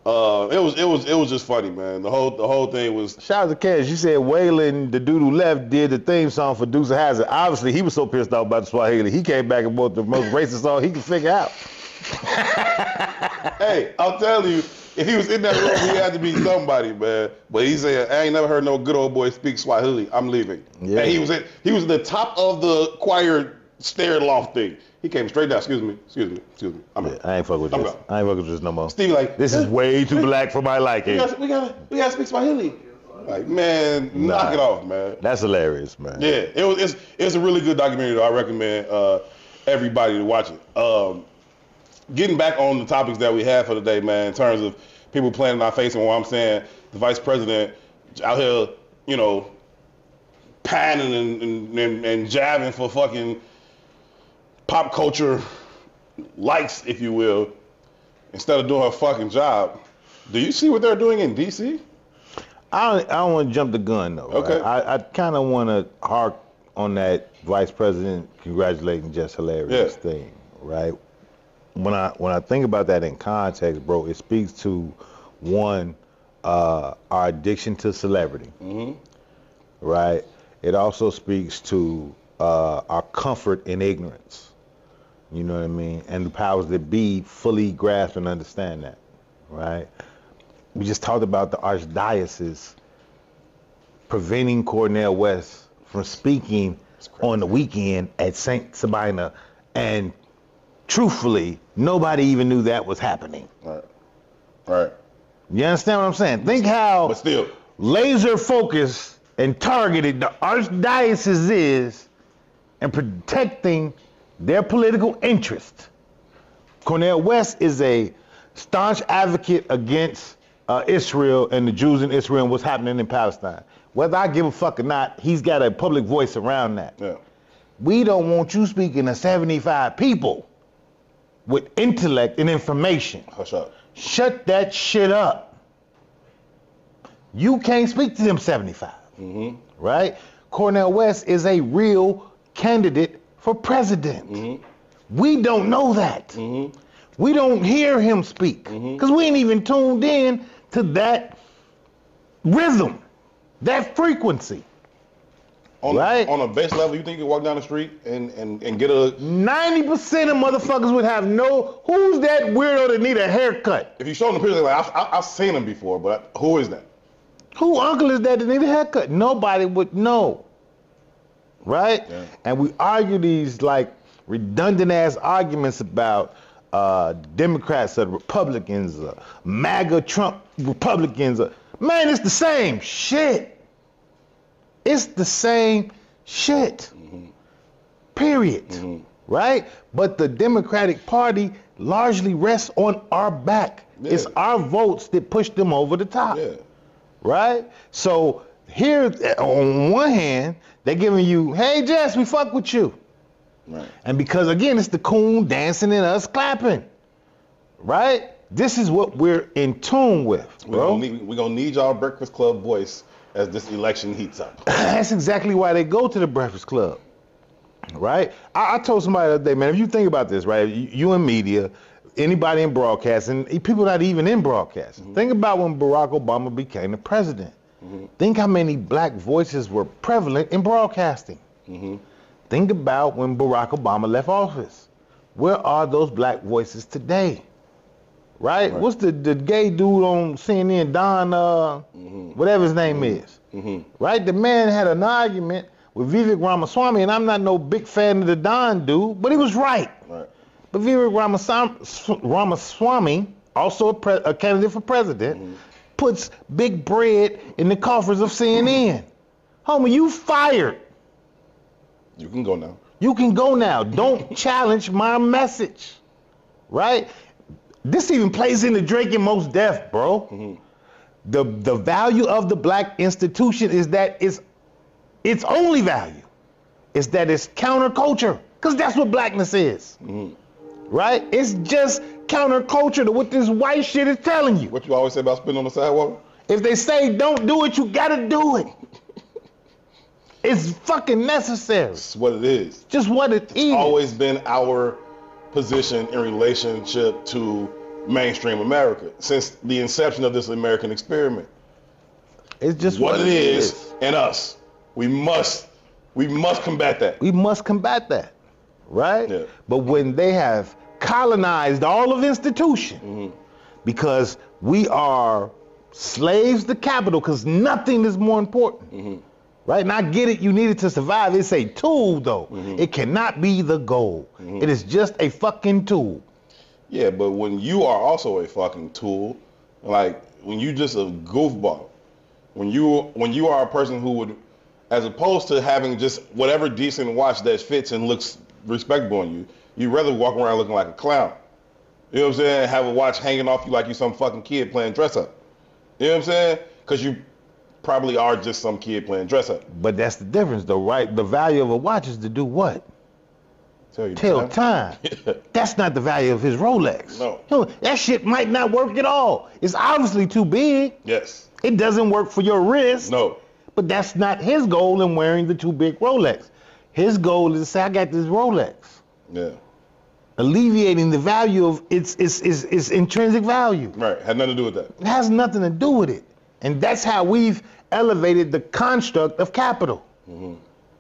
It was just funny, man. The whole thing was. Shout out to Cash. You said Waylon, the dude who left, did the theme song for Dukes of Hazzard. Obviously, he was so pissed off about the Swahili. He came back and wrote the most racist song he could figure out. Hey, I'll tell you, if he was in that room, he had to be somebody, man. But he said, I ain't never heard no good old boy speak Swahili. I'm leaving. Yeah. And he was at the top of the choir stair loft thing. He came straight down. Excuse me. I'm out. I ain't fuck with this. I ain't fuck with this no more. Stevie like, this is way too black for my liking. We gotta speak Swahili. Like, man, knock it off, man. That's hilarious, man. Yeah, it's a really good documentary. Though. I recommend everybody to watch it. Getting back on the topics that we had for today, man, in terms of people playing in our face and what I'm saying, the vice president out here, you know, panning and jabbing for fucking pop culture likes, if you will, instead of doing her fucking job. Do you see what they're doing in D.C.? I don't want to jump the gun, though. Okay. Right? I kind of want to hark on that vice president congratulating Just Hilarious thing, right? When I think about that in context, bro, it speaks to, one, our addiction to celebrity, right? It also speaks to our comfort in ignorance. You know what I mean? And the powers that be fully grasp and understand that, right? We just talked about the archdiocese preventing Cornel West from speaking on the weekend at St. Sabina, and truthfully, nobody even knew that was happening. Right. You understand what I'm saying? Think how but still laser focused and targeted the archdiocese is in protecting their political interest. Cornel West is a staunch advocate against Israel and the Jews in Israel and what's happening in Palestine. Whether I give a fuck or not, he's got a public voice around that. Yeah. We don't want you speaking to 75 people with intellect and information. Hush up. Shut that shit up. You can't speak to them 75. right? Cornel West is a real candidate for president. We don't know that. We don't hear him speak because we ain't even tuned in to that rhythm, that frequency. On a base level, you think you can walk down the street and get a... 90% of motherfuckers would have no... Who's that weirdo that need a haircut? If you show them the picture, they're like, I've seen him before, but who is that? Who uncle is that need a haircut? Nobody would know. Right? Yeah. And we argue these like redundant ass arguments about Democrats or Republicans, MAGA Trump Republicans. Man, it's the same shit. It's the same shit. Period. Right? But the Democratic Party largely rests on our back. Yeah. It's our votes that push them over the top. Yeah. Right? So here, on one hand, they're giving you, hey, Jess, we fuck with you. Right. And because, again, it's the coon dancing and us clapping. Right? This is what we're in tune with, bro. We're going to need y'all Breakfast Club voice as this election heats up. That's exactly why they go to the Breakfast Club. Right? I told somebody the other day, man, if you think about this, right, you in media, anybody in broadcasting, people not even in broadcasting. Think about when Barack Obama became the president. Think how many black voices were prevalent in broadcasting. Think about when Barack Obama left office. Where are those black voices today? Right? What's the gay dude on CNN, Don, whatever his name is? Right? The man had an argument with Vivek Ramaswamy, and I'm not no big fan of the Don dude, but he was right. But Vivek Ramaswamy, also a candidate for president, puts big bread in the coffers of CNN. Homie, you fired. You can go now. You can go now. Don't challenge my message. Right? This even plays into Drake and Mos Def, bro. The value of the black institution is that its only value is that it's counterculture, because that's what blackness is. Right? It's just counterculture to what this white shit is telling you. What you always say about spitting on the sidewalk? If they say don't do it, you gotta do it. It's fucking necessary. It's what it is. Just what it is. It's always been our position in relationship to mainstream America since the inception of this American experiment. It's just what it is and us. We must combat that. We must combat that. Right? Yeah. But when they have colonized all of institution, because we are slaves to capital, because nothing is more important. Right? And I get it, you need it to survive. It's a tool, though. It cannot be the goal. It is just a fucking tool. Yeah, but when you are also a fucking tool, like when you just a goofball, when you are a person who would, as opposed to having just whatever decent watch that fits and looks respectable on you, you'd rather walk around looking like a clown. You know what I'm saying? Have a watch hanging off you like you some fucking kid playing dress up. You know what I'm saying? Because you probably are just some kid playing dress up. But that's the difference, though, right? The value of a watch is to do what? Tell time. That's not the value of his Rolex. No. That shit might not work at all. It's obviously too big. Yes. It doesn't work for your wrist. No. But that's not his goal in wearing the too big Rolex. His goal is to say, I got this Rolex. Yeah. Alleviating the value of its intrinsic value. Right. Had nothing to do with that. It has nothing to do with it. And that's how we've elevated the construct of capital.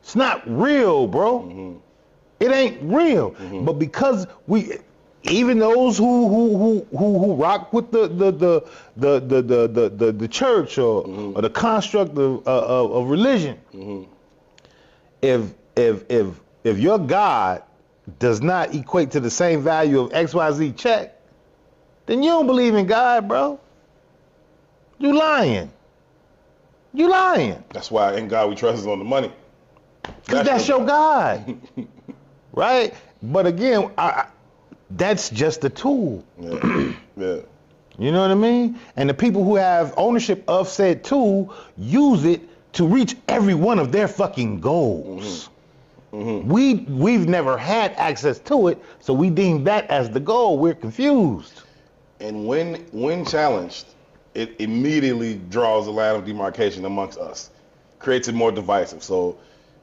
It's not real, bro. It ain't real. But because even those who rock with the church or the construct of religion, if your God does not equate to the same value of XYZ check, then you don't believe in God, bro. You lying. You lying. That's why in God we trust is on the money. Because that's your God. Right? But again, that's just a tool. Yeah. Yeah. You know what I mean? And the people who have ownership of said tool use it to reach every one of their fucking goals. We've never had access to it, so we deem that as the goal. We're confused. And when challenged, it immediately draws a line of demarcation amongst us. creates it more divisive. So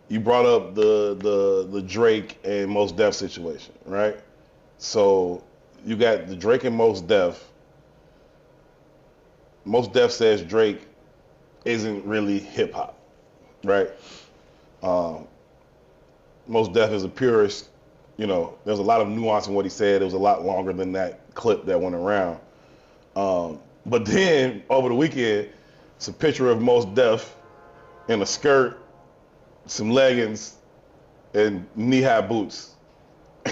you brought up the Drake and Mos Def situation, right? So you got the Drake and Mos Def. Mos Def says Drake isn't really hip hop, right? Mos Def is a purist. You know, there's a lot of nuance in what he said. It was a lot longer than that clip that went around. But then over the weekend, it's a picture of Mos Def in a skirt, some leggings, and knee-high boots.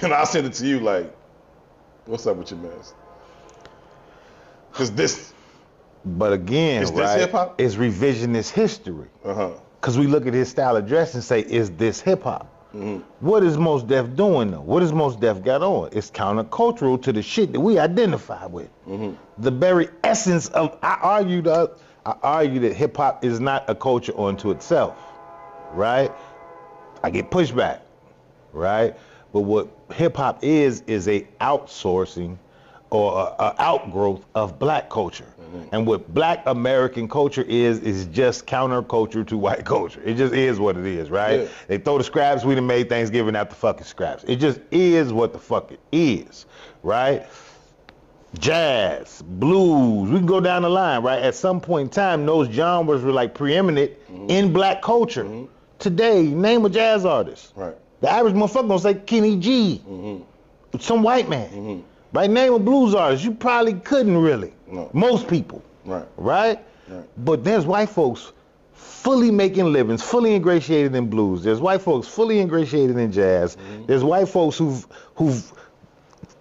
And I sent it to you like, what's up with your mess? Because this... But again, is this right, hip-hop? it's revisionist history. Because we look at his style of dress and say, is this hip-hop? What is Mos Def doing, though? What does Mos Def got on? It's countercultural to the shit that we identify with. The very essence of... I argue that hip-hop is not a culture unto itself, right? I get pushback, right? But what hip-hop is a outsourcing or an outgrowth of black culture. And what black American culture is just counterculture to white culture. It just is what it is, right? Yeah. They throw the scraps, we done made Thanksgiving out the fucking scraps. It just is what the fuck it is, right? Jazz, blues, we can go down the line, right? At some point in time, those genres were like preeminent in black culture. Today, name a jazz artist. Right. The average motherfucker gonna say Kenny G, some white man. Right, name a blues artist, you probably couldn't really. No. Most people. Right. Right? But there's white folks fully making livings, fully ingratiated in blues. There's white folks fully ingratiated in jazz. There's white folks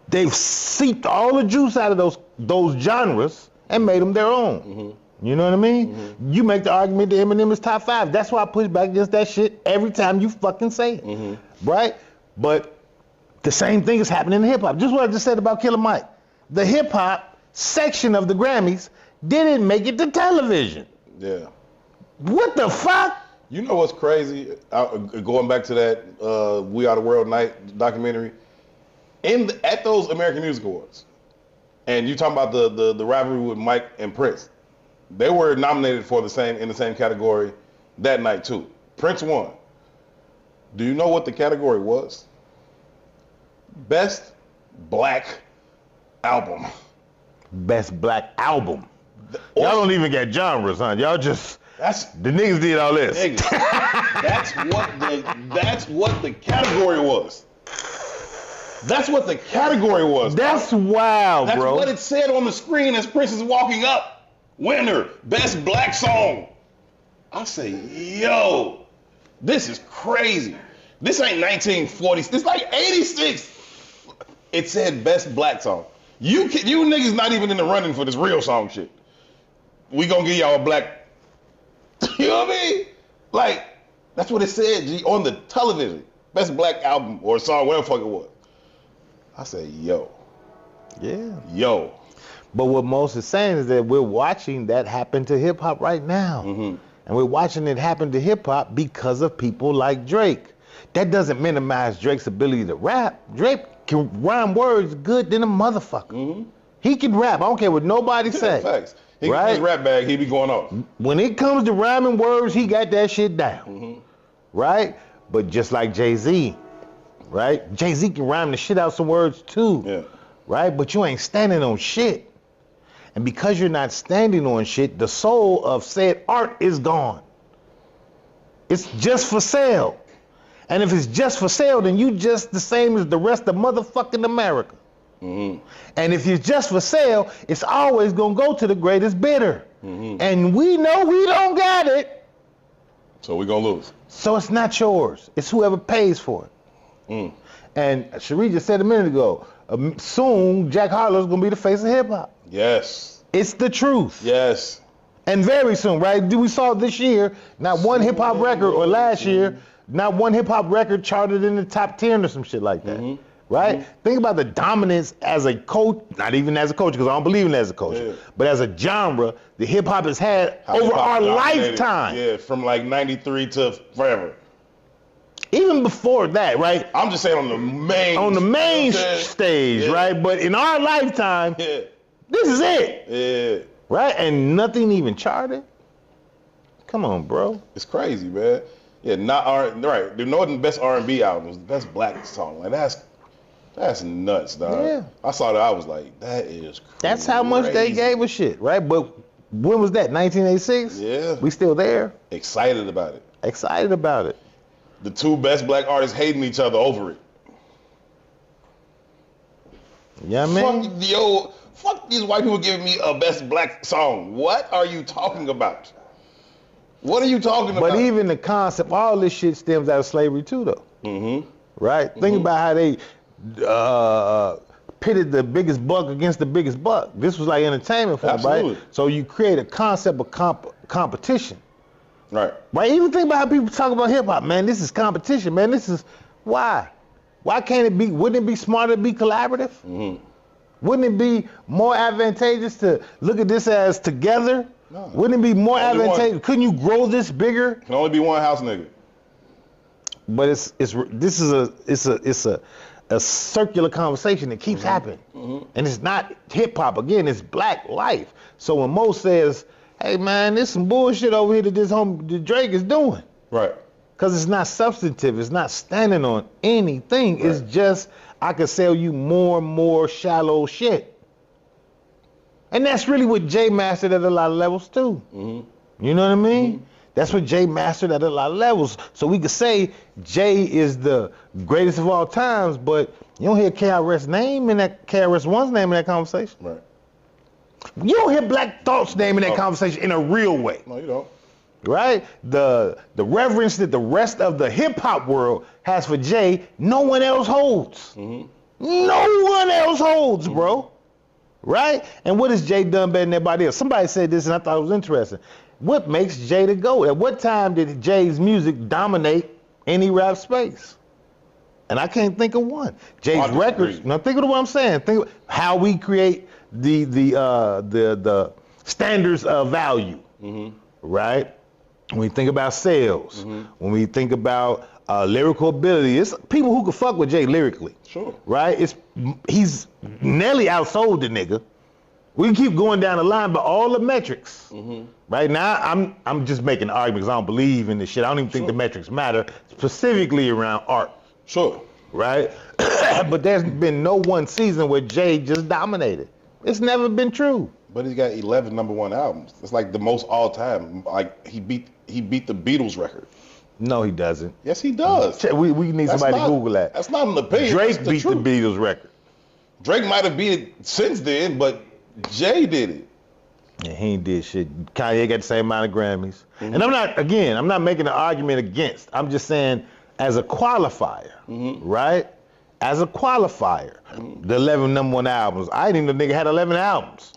they've seeped all the juice out of those genres and made them their own. You know what I mean? You make the argument that Eminem is top 5. That's why I push back against that shit every time you fucking say it. Right? But the same thing is happening in hip hop. Just what I just said about Killer Mike. The hip hop section of the Grammys didn't make it to television. Yeah. What the fuck? You know what's crazy? Going back to that We Are the World Night documentary, at those American Music Awards, and you talking about the rivalry with Mike and Prince, they were nominated for in the same category that night too. Prince won. Do you know what the category was? Best Black Album. Best Black Album. Y'all don't even get genres, huh? Y'all just... the niggas did all this. Niggas. That's what the category was. That's what the category was. That's wild, That's bro. what it said on the screen as Prince is walking up. Winner, Best Black Song. I say, yo, this is crazy. This ain't 1940s. This like 86. It said Best Black Song. You niggas not even in the running for this real song shit. We gonna give y'all a black. You know what I mean? Like, that's what it said, G, on the television. Best Black Album or song, whatever the fuck it was. I said, yo. Yeah. Yo. But what Mos is saying is that we're watching that happen to hip hop right now. And we're watching it happen to hip hop because of people like Drake. That doesn't minimize Drake's ability to rap. Drake can rhyme words good than a motherfucker. He can rap. I don't care what nobody say. Facts. He got his rap bag, he be going off. When it comes to rhyming words, he got that shit down. Right? But just like Jay-Z, right? Jay-Z can rhyme the shit out some words too. Yeah. Right? But you ain't standing on shit. And because you're not standing on shit, the soul of said art is gone. It's just for sale. And if it's just for sale, then you just the same as the rest of motherfucking America. And if it's just for sale, it's always gonna go to the greatest bidder. And we know we don't got it. So we gonna lose. So it's not yours. It's whoever pays for it. And Cherie just said a minute ago, soon Jack Harlow's gonna be the face of hip hop. Yes. It's the truth. Yes. And very soon, right? We saw this year, not one hip hop record, or last year, not one hip hop record charted in the top 10 or some shit like that. Right? Think about the dominance as a coach, not even as a coach, because I don't believe in it as a coach, but as a genre, the hip hop has had over our lifetime. Yeah, from like 93 to forever. Even before that, right? I'm just saying on the main stage, right? But in our lifetime, this is it. Yeah. Right? And nothing even charted. Come on, bro. It's crazy, man. Yeah, not right. They're not the best R&B albums, the best black song. Like that's nuts, dog. Yeah. I saw that. I was like, that is crazy. That's how much they gave a shit, right? But when was that? 1986? Yeah. We still there? Excited about it. Excited about it. The two best black artists hating each other over it. Yeah, man. Fuck these white people giving me a best black song. What are you talking about? What are you talking about? But even the concept, all this shit stems out of slavery too, though. Mm-hmm. Right? Think about how they pitted the biggest buck against the biggest buck. This was like entertainment for them, right? So you create a concept of competition. Right. Right? Even think about how people talk about hip hop, man. This is competition, man. This is why. Why can't it be? Wouldn't it be smarter to be collaborative? Mm-hmm. Wouldn't it be more advantageous to look at this as together? No. Wouldn't it be more advantageous? Couldn't you grow this bigger? Can only be one house nigga. But this is a circular conversation that keeps happening, and it's not hip hop. Again, it's black life. So when Mo says, "Hey man, there's some bullshit over here that Drake is doing," right? Because it's not substantive. It's not standing on anything. Right. It's just I could sell you more and more shallow shit. And that's really what Jay mastered at a lot of levels too. Mm-hmm. You know what I mean? Mm-hmm. That's what Jay mastered at a lot of levels. So we could say Jay is the greatest of all times, but you don't hear KRS-One's name in that conversation. Right. You don't hear Black Thought's name in that conversation in a real way. No, you don't. Right? The reverence that the rest of the hip hop world has for Jay, no one else holds. Mm-hmm. No one else holds, bro. Right? And what has Jay done better than everybody else? Somebody said this and I thought it was interesting. What makes Jay the GOAT? At what time did Jay's music dominate any rap space? And I can't think of one. Jay's records. Now think of what I'm saying. Think of how we create the standards of value. Mm-hmm. Right? When we think about sales, when we think about lyrical ability, it's people who can fuck with Jay lyrically. Sure. Right? He's nearly outsold the nigga. We can keep going down the line, but all the metrics. Right now, I'm just making an argument because I don't believe in this shit. I don't even think the metrics matter, specifically around art. Sure. Right? But there's been no one season where Jay just dominated. It's never been true. But he's got 11 number one albums. It's like the most all time. Like he beat the Beatles record. No, he doesn't. Yes, he does. We need somebody to Google that. That's not an opinion. Drake beat the Beatles record. Drake might have beat it since then, but Jay did it. Yeah, he ain't did shit. Kanye got the same amount of Grammys. And I'm not making an argument against. I'm just saying as a qualifier, right? As a qualifier, the 11 number one albums. I didn't even know the nigga had 11 albums.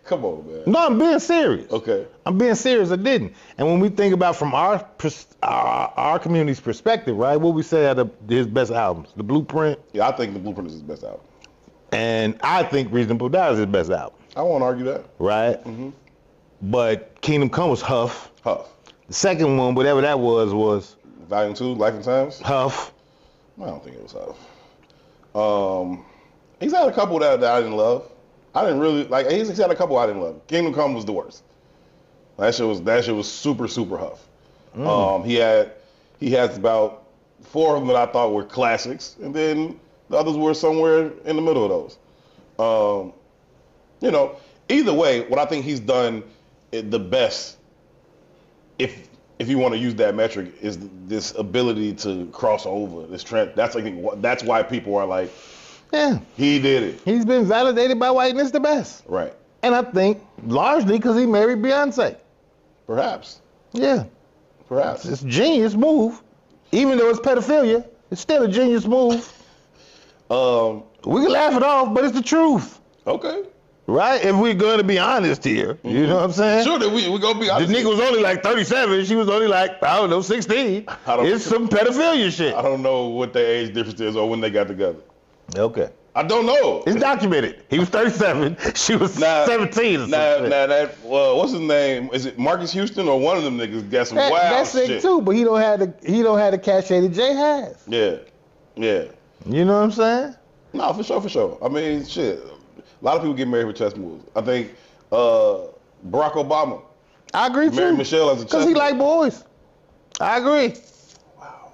Come on, man. No, I'm being serious. Okay. I'm being serious. I didn't. And when we think about from our community's perspective, right? What we say are his best albums? The Blueprint. Yeah, I think The Blueprint is his best album. And I think Reasonable Doubt is his best album. I won't argue that. Right? But Kingdom Come was Huff. Huff. The second one, whatever that was Volume 2, Life and Times. Huff. I don't think it was Huff. He's had a couple that I didn't love. I didn't really like. He's had a couple I didn't love. Kingdom Come was the worst. That shit was super Huff. He has about 4 of them that I thought were classics, and then the others were somewhere in the middle of those. Either way, what I think he's done the best, if you want to use that metric, is this ability to cross over this trend. That's why people are like, yeah, he did it. He's been validated by whiteness the best. Right. And I think largely because he married Beyonce. Perhaps. Yeah. Perhaps. It's a genius move. Even though it's pedophilia, it's still a genius move. We can laugh it off, but it's the truth. Okay. Right? If we're going to be honest here. You know what I'm saying? Sure, we're going to be honest. The nigga was only like 37. She was only like, 16. It's some pedophilia shit. I don't know what their age difference is or when they got together. Okay. I don't know. It's documented. He was 37. She was 17 or something. What's his name? Is it Marcus Houston or one of them niggas got some wild that's shit? That's it too, but he don't have the cachet that Jay has. Yeah. Yeah. You know what I'm saying? No, for sure. I mean, shit. A lot of people get married with chess moves. I think Barack Obama I agree too. Married Michelle as a Because he chestnut. like boys. I agree. Wow.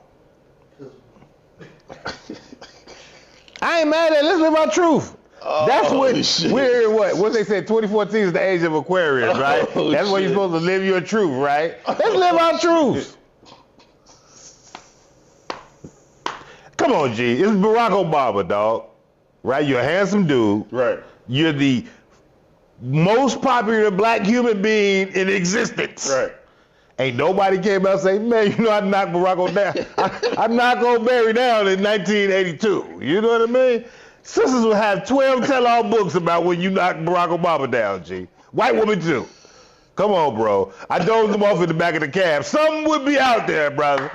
I ain't mad at it. Let's live our truth. That's what shit. we're in what they said 2014 is the age of Aquarius, right? Oh, That's when you're shit. supposed to live your truth, right? Let's live our truth. Come on, G. It's Barack Obama, dog. Right? You're a handsome dude. Right. You're the most popular black human being in existence. Right. Ain't nobody came out and say, man, you know I knocked Barack Obama down. I knocked old Barry down in 1982. You know what I mean? Sisters will have 12 tell-all books about when you knocked Barack Obama down, G. White woman too. Come on, bro. I dozed them off in the back of the cab. Something would be out there, brother.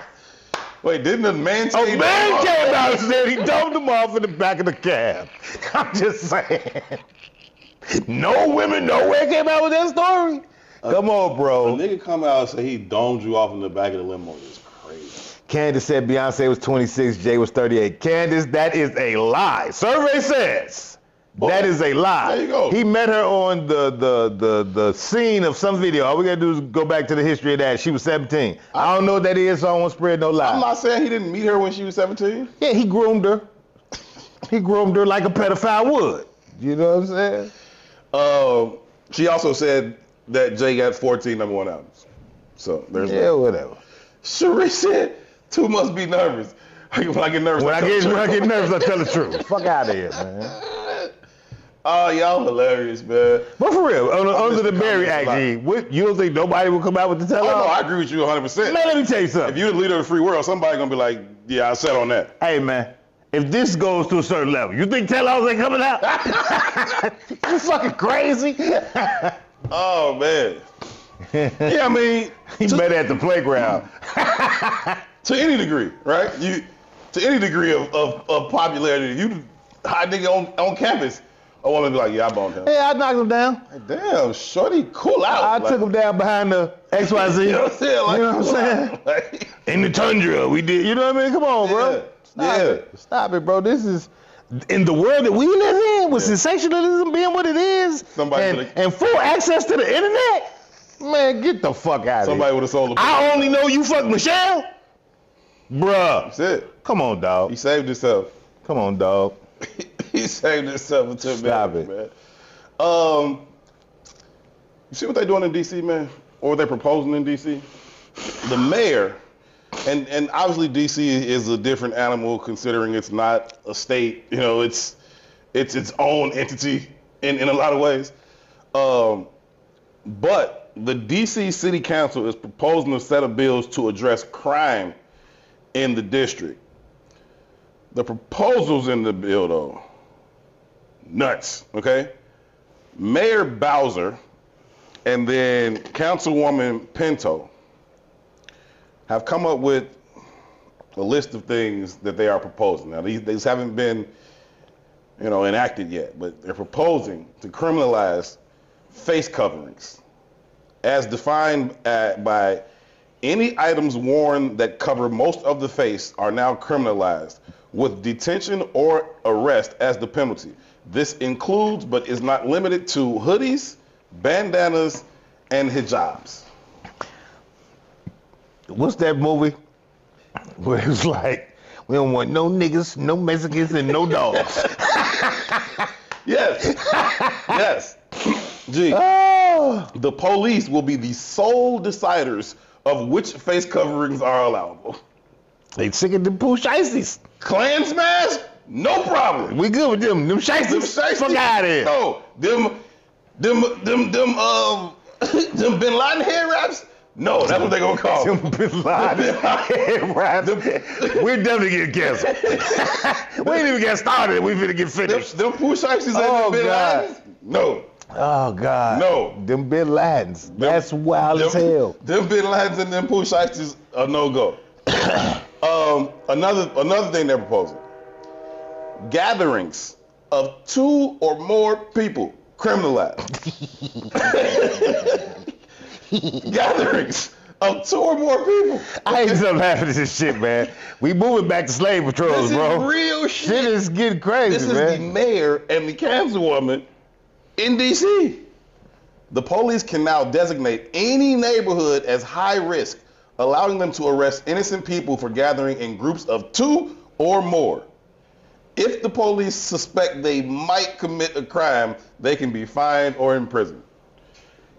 Wait, didn't the man say A man came out and said he dozed them off in the back of the cab. I'm just saying. No women nowhere came out with that story. Come on, A bro. nigga come out and say he domed you off in the back of the limo is crazy. Candace said Beyonce was 26, Jay was 38. Candace, that is a lie. Survey says that is a lie. There you go. He met her on the scene of some video. All we gotta do is go back to the history of that. She was 17. I don't know what that is, so I won't spread no lie. I'm not saying he didn't meet her when she was 17. Yeah, he groomed her. He groomed her like a pedophile would. You know what I'm saying? She also said that Jay got 14 number one albums. So there's Yeah, whatever. Cherie said, two must be nervous. When I get nervous, When I tell the truth. get nervous, I tell the truth. Fuck out of here, man. Oh, y'all hilarious, man. But for real, under the the Barry comments a lot. Act, what, you don't think nobody will come out with the Oh, no, tell-all? I agree with you 100%. Man, let me tell you something. If you're the leader of the free world, somebody gonna be like, yeah, I sat on that. Hey, man, if this goes to a certain level, you think tell-alls ain't coming out? You fucking crazy? Oh, man. Yeah, I mean, He met at the playground. to any degree, right? To any degree of popularity, you hot nigga on campus, a woman be like, yeah, I boned him. Yeah, I knocked him down. Like, damn, shorty, cool out. I took him down behind the XYZ. You know what I'm saying? Like, You know what I'm cool saying? out. Like, In the tundra, we did. You know what I mean? Come on, bro. Yeah. Stop it, bro. This is in the world that we live in, with sensationalism being what it is, Somebody and full access to the internet. Man, get the fuck out of somebody here. would have sold a I only know you fuck Michelle, bruh. That's it. Come on, He dog. saved himself. Come on, dog. He saved himself until Stop man, it. man. You see what they're doing in D.C., man? Or what they're proposing in D.C.? The mayor, and obviously D.C. is a different animal considering it's not a state. You know, it's its own entity in a lot of ways. But the D.C. City Council is proposing a set of bills to address crime in the district. The proposals in the bill, though, nuts, okay? Mayor Bowser and then Councilwoman Pinto have come up with a list of things that they are proposing. Now, these haven't been, enacted yet, but they're proposing to criminalize face coverings as defined by any items worn that cover most of the face are now criminalized with detention or arrest as the penalty. This includes, but is not limited to, hoodies, bandanas, and hijabs. What's that movie where it was like, we don't want no niggas, no Mexicans, and no dogs? Yes. Yes. Gee. Oh. The police will be the sole deciders of which face coverings are allowable. They sick of them poo shiesties. Klan smash? No problem. We good with them. Them shiesties. Them shiesties? Fuck out of here. No. Them Bin Laden hair wraps? No, that's what they gonna call them. Them Bin Laden head wraps. We're definitely getting canceled. We ain't even get started. We finna get finished. Them poo shiesties Oh, ain't Bin God. Ladens? No. Oh, God. No. Them Bin Ladens. That's wild as hell. Them Bin Ladens and them poo shiesties are no go. Another thing they're proposing. Gatherings of 2 or more people criminalized. Gatherings of 2 or more people. I ain't something happening to this shit, man. We moving back to slave patrols, This bro. is real shit. Shit is getting crazy, This is man. the mayor and the councilwoman in D.C. The police can now designate any neighborhood as high risk, allowing them to arrest innocent people for gathering in groups of 2 or more. If the police suspect they might commit a crime, they can be fined or imprisoned.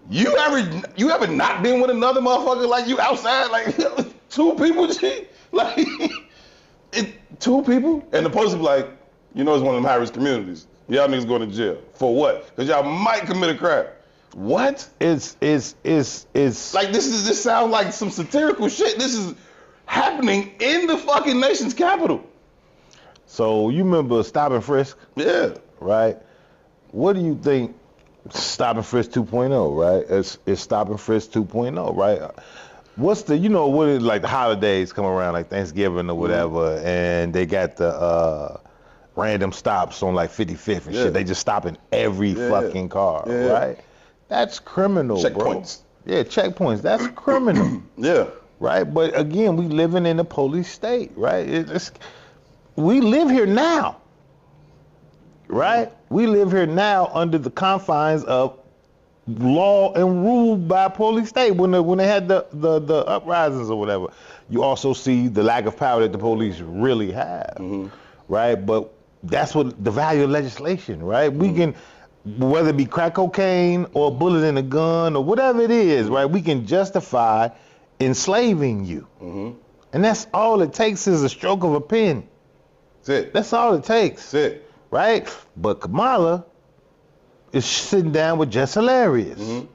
You ever not been with another motherfucker like you outside, like 2 people, G? Like, 2 people? And the police be like, you know it's one of them high-risk communities. Y'all niggas going to jail. For what? Because y'all might commit a crime. What? It's like this sounds like some satirical shit. This is happening in the fucking nation's capital. So you remember Stop and Frisk? Yeah. Right? What do you think Stop and Frisk 2.0, right? It's Stop and Frisk 2.0, right? What's the, you know, what is like the holidays come around, like Thanksgiving or whatever, and they got the random stops on like 55th and shit. They just stop in every fucking car, right? That's criminal, checkpoints. Bro. Yeah, checkpoints. That's criminal. Yeah. Right? But again, we living in a police state, right? We live here now. Right? We live here now under the confines of law and ruled by police state. When they had the uprisings or whatever, you also see the lack of power that the police really have. Right? But that's what the value of legislation, right? We can, whether it be crack cocaine or a bullet in a gun or whatever it is, right? We can justify enslaving you. And that's all it takes is a stroke of a pen. That's it. That's all it takes. That's it. Right? But Kamala is sitting down with Jess Hilarious.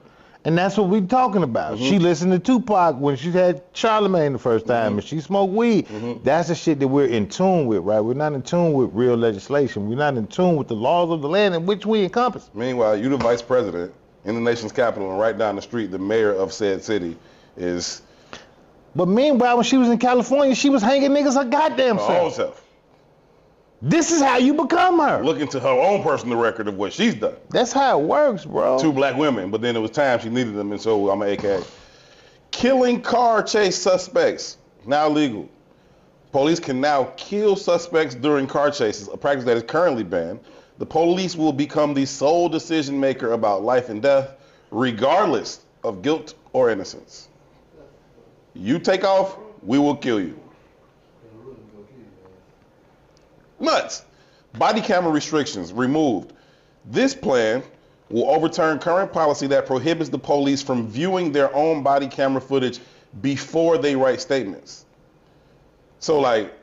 And that's what we're talking about. She listened to Tupac when she had Charlemagne the first time and she smoked weed. That's the shit that we're in tune with, right? We're not in tune with real legislation. We're not in tune with the laws of the land in which we encompass. Meanwhile, you the vice president in the nation's capital, and right down the street, the mayor of said city is... But meanwhile, when she was in California, she was hanging niggas her goddamn her self. own self. This is how you become her. Looking to her own personal record of what she's done. That's how it works, bro. 2 black women, but then it was time she needed them, and so I'm an AKA. Killing car chase suspects, now legal. Police can now kill suspects during car chases, a practice that is currently banned. The police will become the sole decision maker about life and death, regardless of guilt or innocence. You take off, we will kill you. Nuts. Body camera restrictions removed. This plan will overturn current policy that prohibits the police from viewing their own body camera footage before they write statements. So like,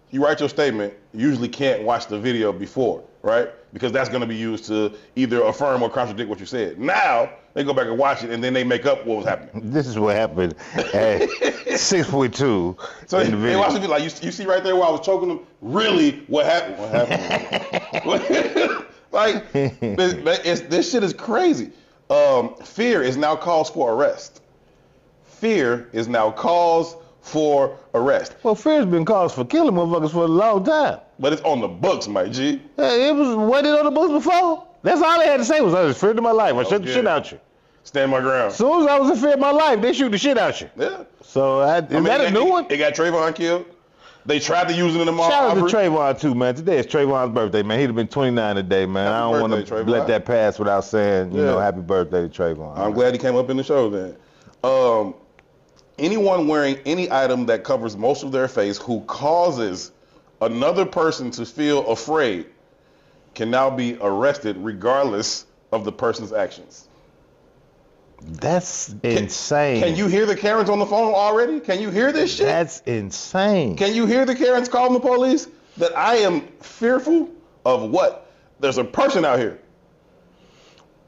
you write your statement, you usually can't watch the video before, right? Because that's gonna be used to either affirm or contradict what you said. Now, they go back and watch it and then they make up what was happening. This is what happened at 6.2. So they watch it like, you see right there where I was choking them, really what happened? What happened? Like, this shit is crazy. Fear is now cause for arrest. Fear is now cause for arrest. Well, fear's been cause for killing motherfuckers for a long time. But it's on the books, my G. It was on the books before. That's all they had to say was, I was afraid of my life. I shoot the shit out you. Stand my ground. As soon as I was in fear of my life, they shoot the shit out you. Yeah. So is that a new one? It got Trayvon killed. They tried to use it in the mall. Shout out to Trayvon too, man. Today is Trayvon's birthday, man. He'd have been 29 today, man. I don't want to let that pass without saying, you know, happy birthday to Trayvon. I'm glad he came up in the show then. Anyone wearing any item that covers most of their face who causes another person to feel afraid can now be arrested regardless of the person's actions. That's insane. Can you hear the Karens on the phone already? Can you hear this shit? That's insane. Can you hear the Karens calling the police? That I am fearful of what? There's a person out here.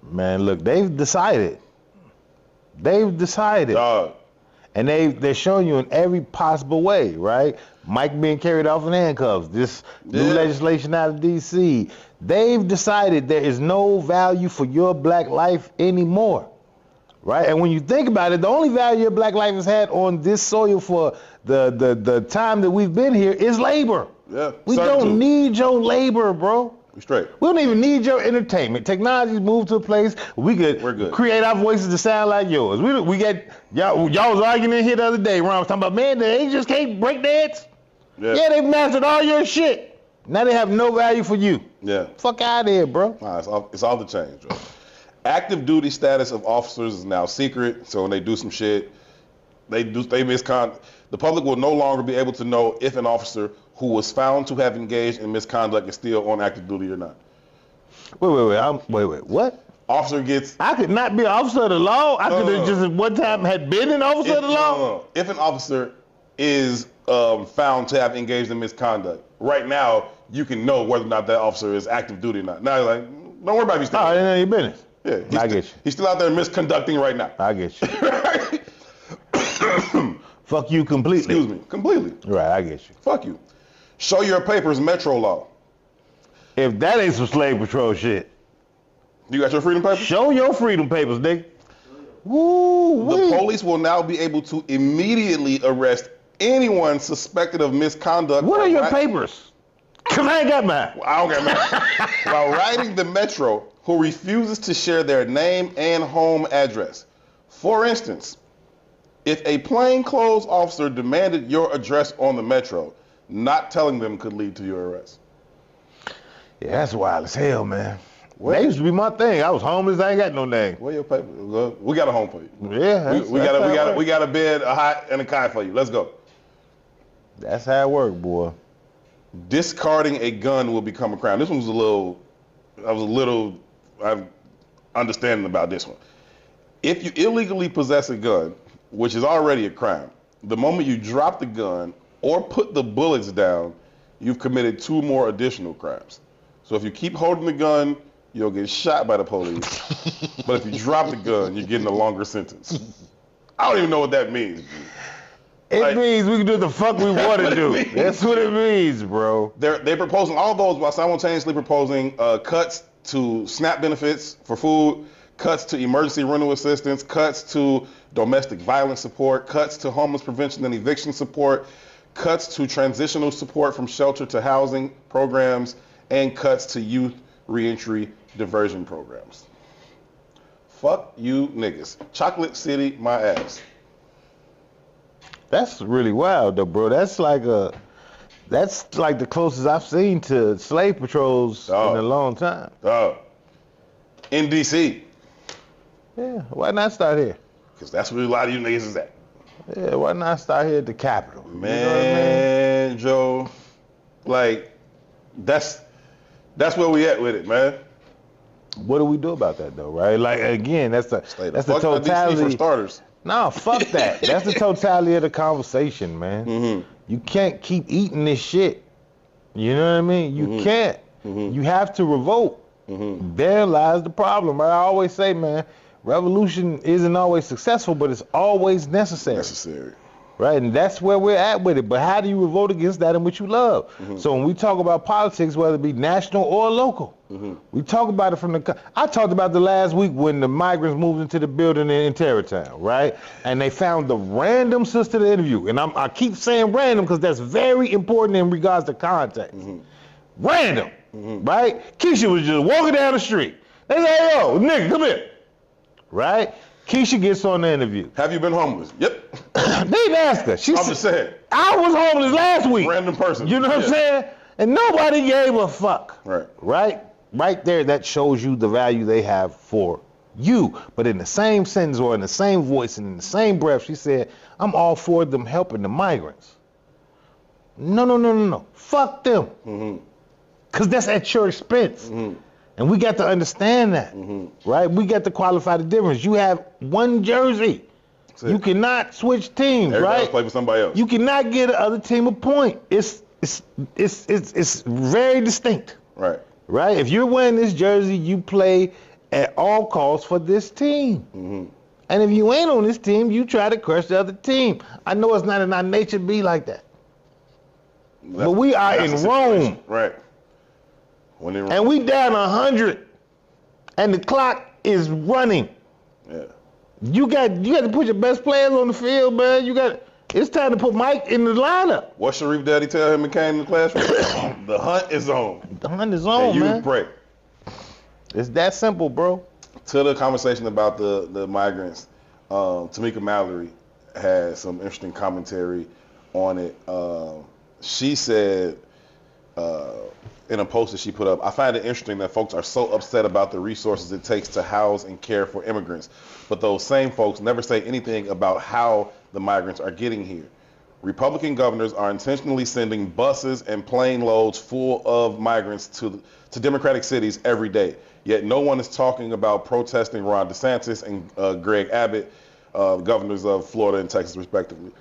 Man, look, they've decided. Dog. And they're showing you in every possible way, right? Mike being carried off in handcuffs, this new legislation out of D.C. They've decided there is no value for your black life anymore, right? And when you think about it, the only value your black life has had on this soil for the time that we've been here is labor. Yeah. We don't need your labor, bro. We straight. We don't even need your entertainment. Technology's moved to a place where we're good. Create our voices to sound like yours. We get y'all was arguing in here the other day. Ron was talking about, man, they just can't break dance. Yeah, they've mastered all your shit. Now they have no value for you. Yeah. Fuck out of here, bro. Nah, it's off the chain, bro. Active duty status of officers is now secret. So when they do some shit, they misconduct. The public will no longer be able to know if an officer who was found to have engaged in misconduct is still on active duty or not. Wait, what? Officer gets... I could not be an officer of the law? I could have just at one time had been an officer of the law? No. If an officer is found to have engaged in misconduct, right now, you can know whether or not that officer is active duty or not. Now, like, don't worry about if he's still... Oh, it ain't your business. Yeah, I get you. He's still out there misconducting right now. I get you. Fuck you completely. Excuse me, completely. Right, I get you. Fuck you. Show your papers, Metro law. If that ain't some slave patrol shit. You got your freedom papers? Show your freedom papers, nigga. Woo, the police will now be able to immediately arrest anyone suspected of misconduct. What are your papers? Because I ain't got mine. I don't got mine. While riding the Metro, who refuses to share their name and home address. For instance, if a plainclothes officer demanded your address on the Metro, not telling them could lead to your arrest. Yeah, that's wild as hell, man. That used to be my thing. I was homeless. I ain't got no name. Where your papers? We got a home for you. Yeah, we got a bed, a hot, and a kite for you. Let's go. That's how it works, boy. Discarding a gun will become a crime. This one was I'm understanding about this one. If you illegally possess a gun, which is already a crime, the moment you drop the gun or put the bullets down, you've committed 2 more additional crimes. So if you keep holding the gun, you'll get shot by the police. But if you drop the gun, you're getting a longer sentence. I don't even know what that means. It means we can do what the fuck we want to do. That's what it means, bro. They're proposing all those while simultaneously proposing cuts to SNAP benefits for food, cuts to emergency rental assistance, cuts to domestic violence support, cuts to homeless prevention and eviction support, cuts to transitional support from shelter to housing programs, and cuts to youth reentry diversion programs. Fuck you niggas. Chocolate City, my ass. That's really wild though, bro. That's like the closest I've seen to slave patrols in a long time. In DC. Yeah, why not start here? Because that's where a lot of you niggas is at. Yeah, why not start here at the Capitol? Man, you know what I mean? Joe, like, that's where we at with it, man. What do we do about that though, right? Like, again, that's the totality. DC for starters. No, fuck that. That's the totality of the conversation, man. Mm-hmm. You can't keep eating this shit. You know what I mean? You can't. You have to revolt. There lies the problem. Right? I always say, man, revolution isn't always successful, but it's always necessary. Right? And that's where we're at with it. But how do you revolt against that in which you love? So when we talk about politics, whether it be national or local, we talk about it from I talked about the last week when the migrants moved into the building in Tarrytown, right? And they found the random sister to interview. And I keep saying random because that's very important in regards to context. Random, right? Keisha was just walking down the street. They say, hey, yo, nigga, come here. Right? Keisha gets on the interview. Have you been homeless? Yep. They didn't ask her. I'm just saying. I was homeless last week. Random person. You know what I'm saying? And nobody gave a fuck. Right. Right there, that shows you the value they have for you. But in the same sentence or in the same voice and in the same breath, she said, I'm all for them helping the migrants. No. Fuck them. Because that's at your expense. And we got to understand that, right? We got to qualify the difference. You have one jersey. You cannot switch teams, right? Play for somebody else. You cannot get the other team a point. It's very distinct. Right? If you're wearing this jersey, you play at all costs for this team. And if you ain't on this team, you try to crush the other team. I know it's not in our nature to be like that. But we are in Rome. Right. And we down 100. And the clock is running. Yeah. You got to put your best players on the field, man. It's time to put Mike in the lineup. What Sharif Daddy tell him and came in the classroom? The hunt is on. The hunt is on, and man. You pray. It's that simple, bro. To the conversation about the migrants, Tamika Mallory had some interesting commentary on it. She said in a post that she put up. I find it interesting that folks are so upset about the resources it takes to house and care for immigrants, but those same folks never say anything about how the migrants are getting here. Republican governors are intentionally sending buses and plane loads full of migrants to Democratic cities every day. Yet no one is talking about protesting Ron DeSantis and Greg Abbott, governors of Florida and Texas, respectively.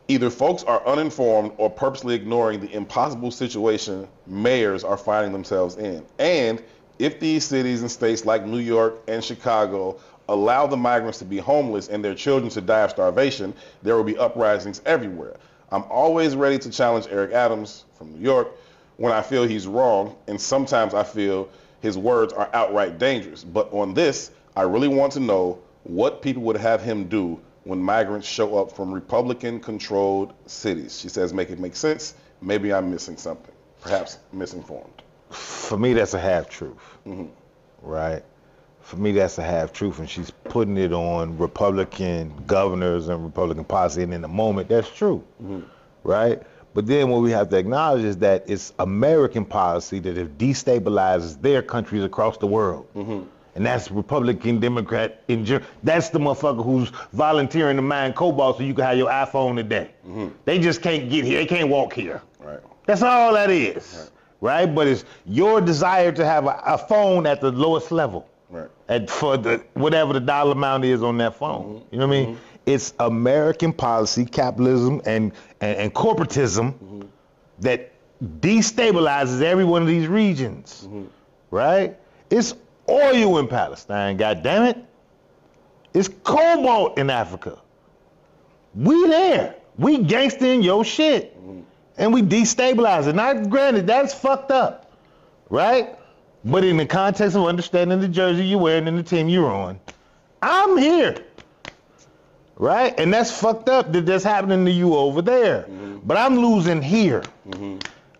Either folks are uninformed or purposely ignoring the impossible situation mayors are finding themselves in. And if these cities and states like New York and Chicago allow the migrants to be homeless and their children to die of starvation, there will be uprisings everywhere. I'm always ready to challenge Eric Adams from New York when I feel he's wrong, and sometimes I feel his words are outright dangerous. But on this, I really want to know what people would have him do when migrants show up from Republican-controlled cities. She says, make it make sense. Maybe I'm missing something, perhaps misinformed. For me, that's a half-truth, right? For me, that's a half-truth, and she's putting it on Republican governors and Republican policy, and in the moment, that's true, right? But then what we have to acknowledge is that it's American policy that it destabilizes their countries across the world. And that's Republican, Democrat, that's the motherfucker who's volunteering to mine cobalt so you can have your iPhone today. They just can't get here, they can't walk here. Right. That's all that is, right? But it's your desire to have a phone at the lowest level. Right. For whatever the dollar amount is on that phone. You know what I mean? It's American policy, capitalism, and corporatism that destabilizes every one of these regions, right? It's oil in Palestine, goddammit. It's cobalt in Africa. We there. We gangstering your shit. And we destabilize it. Now, granted, that's fucked up, right? But in the context of understanding the jersey you're wearing and the team you're on, I'm here, right? And that's fucked up that that's happening to you over there. But I'm losing here.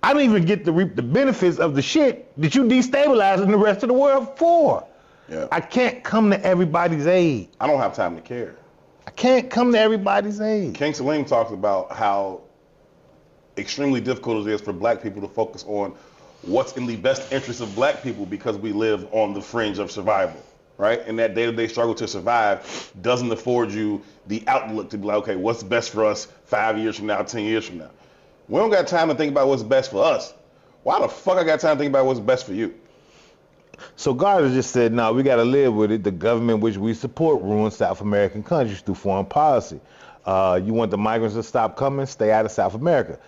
I don't even get to reap the benefits of the shit that you destabilizing the rest of the world for. I can't come to everybody's aid. I don't have time to care. I can't come to everybody's aid. King Salim talks about how extremely difficult it is for black people to focus on what's in the best interest of black people because we live on the fringe of survival, right? And that day-to-day struggle to survive doesn't afford you the outlook to be like, okay, what's best for us 5 years from now, 10 years from now? We don't got time to think about what's best for us. Why the fuck I got time to think about what's best for you? So Gardner just said, no, we got to live with it. The government which we support ruins South American countries through foreign policy. You want the migrants to stop coming, stay out of South America.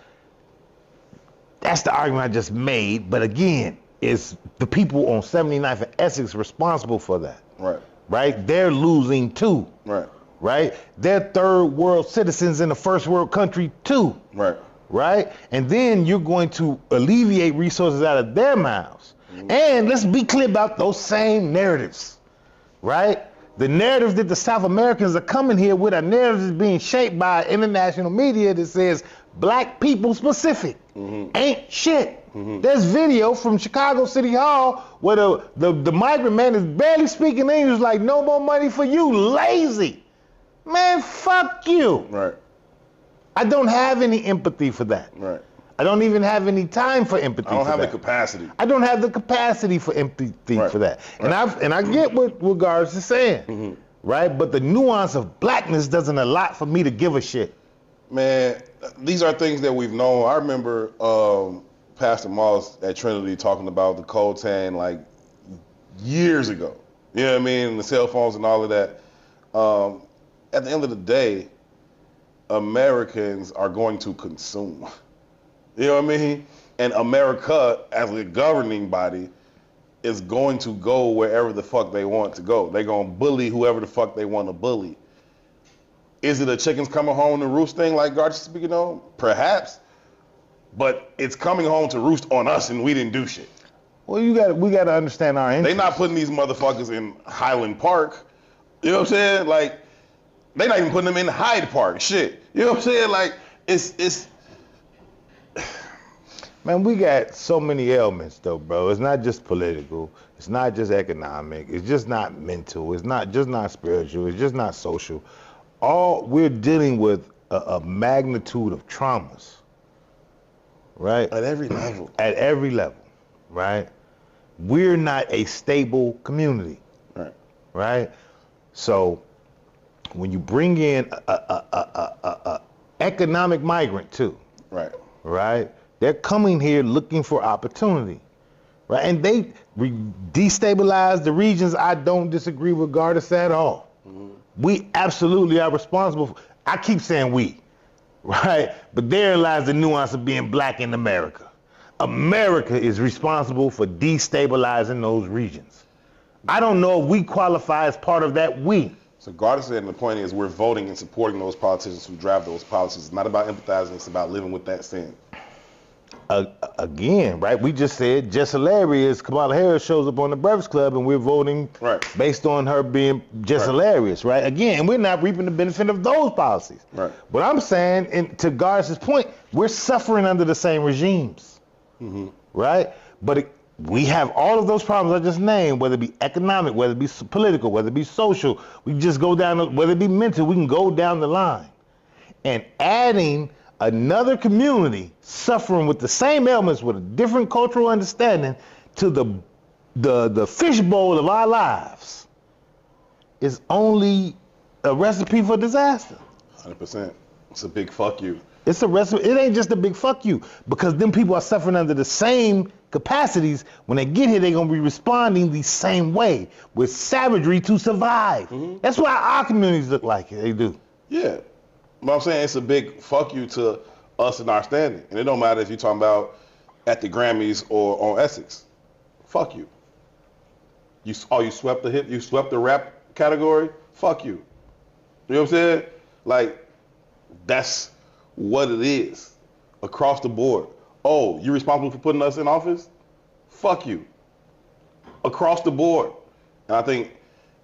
That's the argument I just made. But again, it's the people on 79th and Essex responsible for that. Right. Right? They're losing too. Right. Right? They're third world citizens in a first world country too. Right. Right? And then you're going to alleviate resources out of their mouths. And let's be clear about those same narratives, right? The narratives that the South Americans are coming here with are narratives being shaped by international media that says black people specific. Ain't shit. There's video from Chicago City Hall where the migrant man is barely speaking English, like, no more money for you, lazy. Man, fuck you. Right. I don't have any empathy for that. Right. I don't even have any time for empathy. I don't have the capacity. I don't have the capacity for empathy for that. And I get what Garz is saying, right? But the nuance of blackness doesn't allot for me to give a shit. Man, these are things that we've known. I remember Pastor Moss at Trinity talking about the cold tan like years ago. You know what I mean? And the cell phones and all of that. At the end of the day, Americans are going to consume. You know what I mean? And America, as a governing body, is going to go wherever the fuck they want to go. They're going to bully whoever the fuck they want to bully. Is it a chickens coming home to roost thing like Garch is speaking on? Perhaps. But it's coming home to roost on us and we didn't do shit. Well, we got to understand our interests. They're not putting these motherfuckers in Highland Park. You know what I'm saying? Like, they're not even putting them in Hyde Park. Shit. You know what I'm saying? Like, it's... Man, we got so many ailments though, bro. It's not just political. It's not just economic. It's just not mental. It's not just not spiritual. It's just not social. We're dealing with a magnitude of traumas right? At every level. At every level, right? We're not a stable community, right? So when you bring in a economic migrant too, right? They're coming here looking for opportunity, right? And they destabilize the regions. I don't disagree with Gardis at all. We absolutely are responsible for, I keep saying we, right? But therein lies the nuance of being black in America. America is responsible for destabilizing those regions. I don't know if we qualify as part of that we. So Gardner said, and the point is we're voting and supporting those politicians who drive those policies. It's not about empathizing, it's about living with that sin. Again, right, we just said just hilarious. Kamala Harris shows up on the Breakfast Club and we're voting based on her being just hilarious, right? Again, and we're not reaping the benefit of those policies. But I'm saying, and to Gardner's point, we're suffering under the same regimes, right? But we have all of those problems I just named, whether it be economic, whether it be political, whether it be social. We just go down, whether it be mental, we can go down the line. And adding another community suffering with the same ailments with a different cultural understanding to the fishbowl of our lives is only a recipe for disaster. 100%. It's a big fuck you. It's a recipe. It ain't just a big fuck you, because them people are suffering under the same capacities. When they get here, they're gonna be responding the same way with savagery to survive. That's why our communities look like it. They do. Yeah. But I'm saying it's a big fuck you to us and our standing. And it don't matter if you're talking about at the Grammys or on Essex. Fuck you. You swept the rap category? Fuck you. You know what I'm saying? Like, that's what it is. Across the board. Oh, you're responsible for putting us in office? Fuck you. Across the board. And I think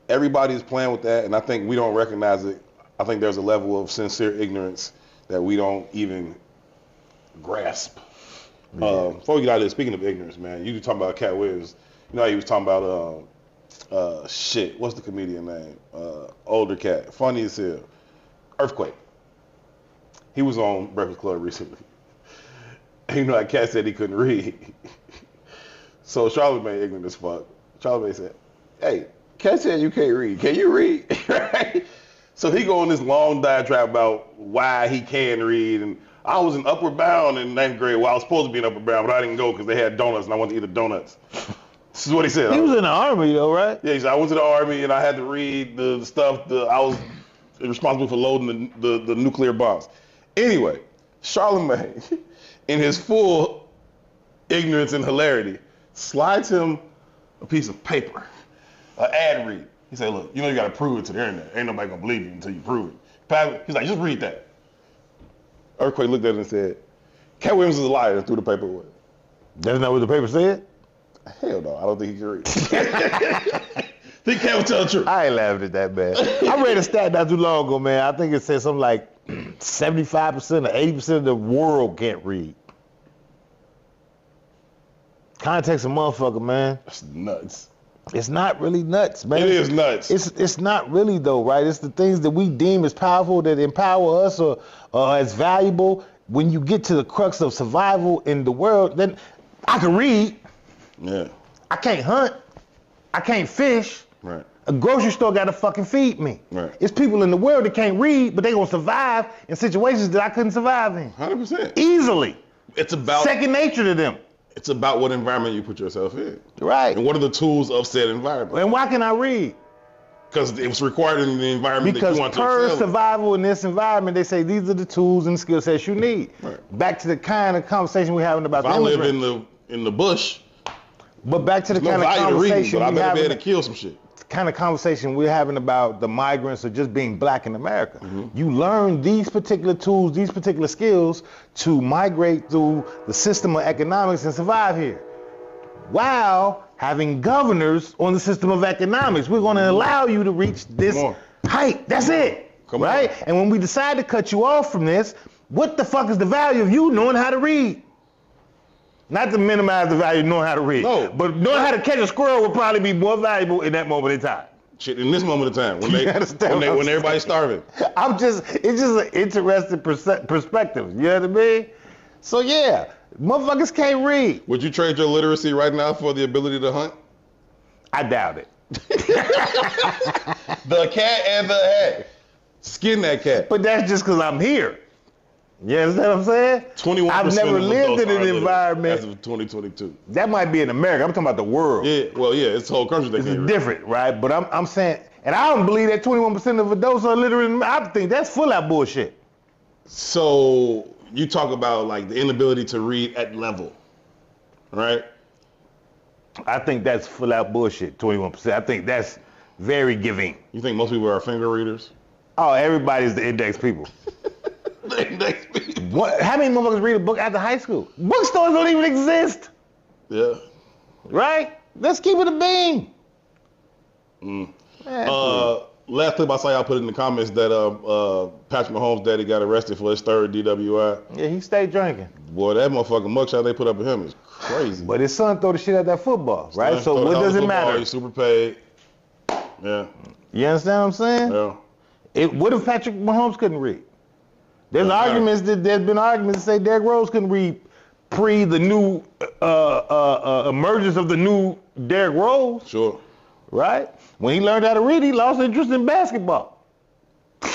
everybody's playing with that, and I think we don't recognize it. I think there's a level of sincere ignorance that we don't even grasp. Before we get out of there, speaking of ignorance, man, you talking about Cat Williams. You know how he was talking about, what's the comedian name? Older cat, funny as hell. Earthquake. He was on Breakfast Club recently. You know how Cat said he couldn't read. So Charlamagne, ignorant as fuck. Charlamagne said, hey, Cat said you can't read. Can you read? Right? So he go on this long diatribe about why he can read, and I was in Upward Bound in 9th grade. Well, I was supposed to be in Upward Bound, but I didn't go because they had donuts, and I wanted to eat the donuts. This is what he said. He was in the Army, though, right? Yeah, he said, I went to the Army, and I had to read the stuff. I was responsible for loading the nuclear bombs. Anyway, Charlamagne, in his full ignorance and hilarity, slides him a piece of paper, an ad read. He said, look, you know you got to prove it to the internet. Ain't nobody going to believe you until you prove it. He's like, just read that. Earthquake looked at it and said, Cat Williams is a liar, and threw the paper away. That's not what the paper said? Hell no, I don't think he can read. Think Cat would tell the truth. I ain't laughing at that, man. I read a stat not too long ago, man. I think it said something like 75% or 80% of the world can't read. Context a motherfucker, man. That's nuts. It's not really nuts, man. It is nuts. It's not really, though, right? It's the things that we deem as powerful, that empower us or as valuable. When you get to the crux of survival in the world, then I can read. Yeah. I can't hunt. I can't fish. Right. A grocery store got to fucking feed me. Right. It's people in the world that can't read, but they gonna survive in situations that I couldn't survive in. 100%. Easily. It's about second nature to them. It's about what environment you put yourself in. Right. And what are the tools of said environment? And why can I read? Because it was required in the environment because that you want to per excel in. survival in this environment, they say these are the tools and skill sets you need. Right. Back to the kind of conversation we're having about if the I live immigrants. in the bush, But back to the there's kind no of value to reading, conversation but I we better be able having. to kill some shit. Kind of conversation we're having about the migrants or just being black in America. You learn these particular tools, these particular skills to migrate through the system of economics and survive here. While having governors on the system of economics, we're going to allow you to reach this height. That's it. Come right? on. And when we decide to cut you off from this, what the fuck is the value of you knowing how to read? Not to minimize the value of knowing how to read. No. But knowing how to catch a squirrel would probably be more valuable in that moment in time. Shit, in this moment of time, when when everybody's starving. It's just an interesting perspective. You know what I mean? So yeah, Motherfuckers can't read. Would you trade your literacy right now for the ability to hunt? I doubt it. The cat and the hat. Skin that cat. But that's just because I'm here. You understand what I'm saying? 21% I've never of lived adults in are an illiterate environment. as of 2022. That might be in America. I'm talking about the world. Yeah, well, yeah, it's the whole country that It's can't read. different, right? But I'm saying, and I don't believe that 21% of adults are illiterate. I think that's full out bullshit. So you talk about like the inability to read at level, right? I think that's full out bullshit, 21%. I think that's very giving. You think most people are finger readers? Oh, everybody's the index people. The index people. What? How many motherfuckers read a book after high school? Bookstores don't even exist, Yeah. right? Let's keep it a bean. Last clip I saw y'all put in the comments that Patrick Mahomes' daddy got arrested for his third DWI. Yeah, he stayed drinking. Boy, that motherfucking mugshot they put up of him is crazy. But his son throw the shit at that football, right? Son, So throw the what hell does of it football, matter? He's super paid. Yeah. You understand what I'm saying? Yeah. What if Patrick Mahomes couldn't read? There's Doesn't matter. arguments that there's been arguments that say Derrick Rose couldn't read pre the new emergence of the new Derrick Rose, Sure. right? When he learned how to read, he lost interest in basketball.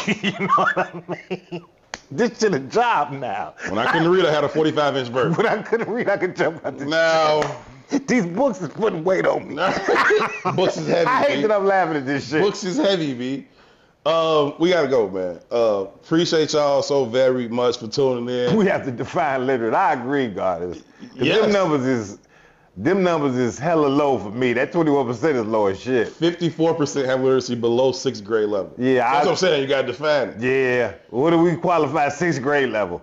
You know what I mean? This shit a job now. When I couldn't read, I had a 45-inch vert. When I couldn't read, I could jump out the Now, These books is putting weight on me. books is heavy. I hate B. that I'm laughing at this shit. Books is heavy, B. We gotta go, man. Appreciate y'all so very much for tuning in. We have to define literate. I agree, God. Yes. Them numbers is hella low for me. That 21% is low as shit. 54% have literacy below 6th grade level. Yeah, That's what I'm saying. You gotta define it. Yeah. What do we qualify 6th grade level?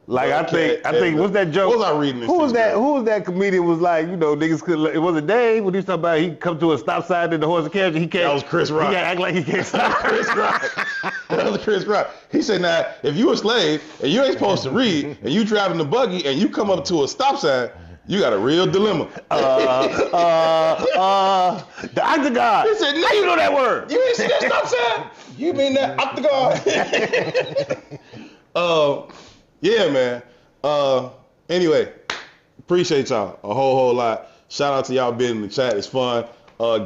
Like Okay, I think what's that joke? What was I reading in Who was 6th that? grade? Who was that comedian? Was like, you know, niggas could. It was a day when he was talking about he come to a stop sign in the horse and carriage. He can't. That was Chris Rock. He can't act like he can't stop. Chris Rock. That was Chris Rock. He said, now, if you a slave and you ain't supposed to read and you driving the buggy and you come up to a stop sign, you got a real dilemma. The octagon. He said, How you know that word? You ain't see that stop sign? You mean that octagon? Yeah, man. Anyway, appreciate y'all a whole lot. Shout out to y'all being in the chat. It's fun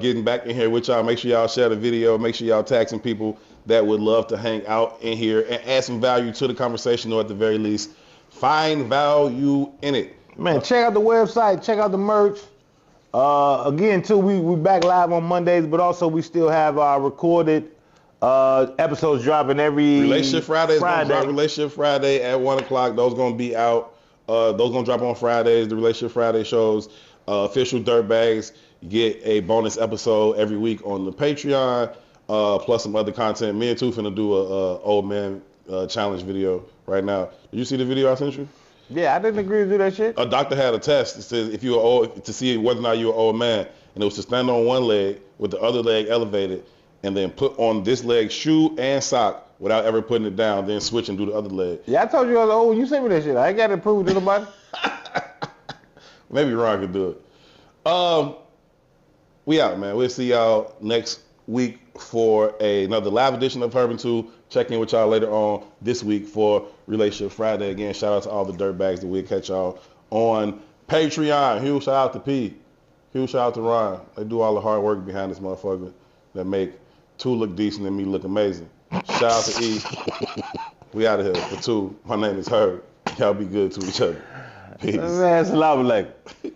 getting back in here with y'all. Make sure y'all share the video. Make sure y'all tag some people that would love to hang out in here and add some value to the conversation, or at the very least, find value in it. Man, check out the website. Check out the merch. Again, too, we back live on Mondays, but also we still have our recorded episodes dropping every Relationship Friday is going to drop. Friday. Relationship Friday at 1 o'clock. Those going to be out. Those going to drop on Fridays. The Relationship Friday shows. Official Dirtbags get a bonus episode every week on the Patreon, plus some other content. Me and Two finna do a old man challenge video right now. Did you see the video I sent you? Yeah, I didn't agree to do that shit. A doctor had a test that says if you were old, to see whether or not you're an old man, and it was to stand on one leg with the other leg elevated, and then put on this leg shoe and sock without ever putting it down, then switch and do the other leg. Yeah, I told you I was old when you sent me that shit. I ain't got to prove it to nobody. Maybe Ron could do it. We out, man. We'll see y'all next week for another live edition of Herb & Two. Check in with y'all later on this week for Relationship Friday. Again, shout out to all the dirtbags that we'll catch y'all on Patreon. Huge shout out to P. Huge shout out to Ron. They do all the hard work behind this motherfucker that make Two look decent and me look amazing. Shout out to E. We out of here for Two. My name is Herb. Y'all be good to each other. Peace. Man, salam alaikum.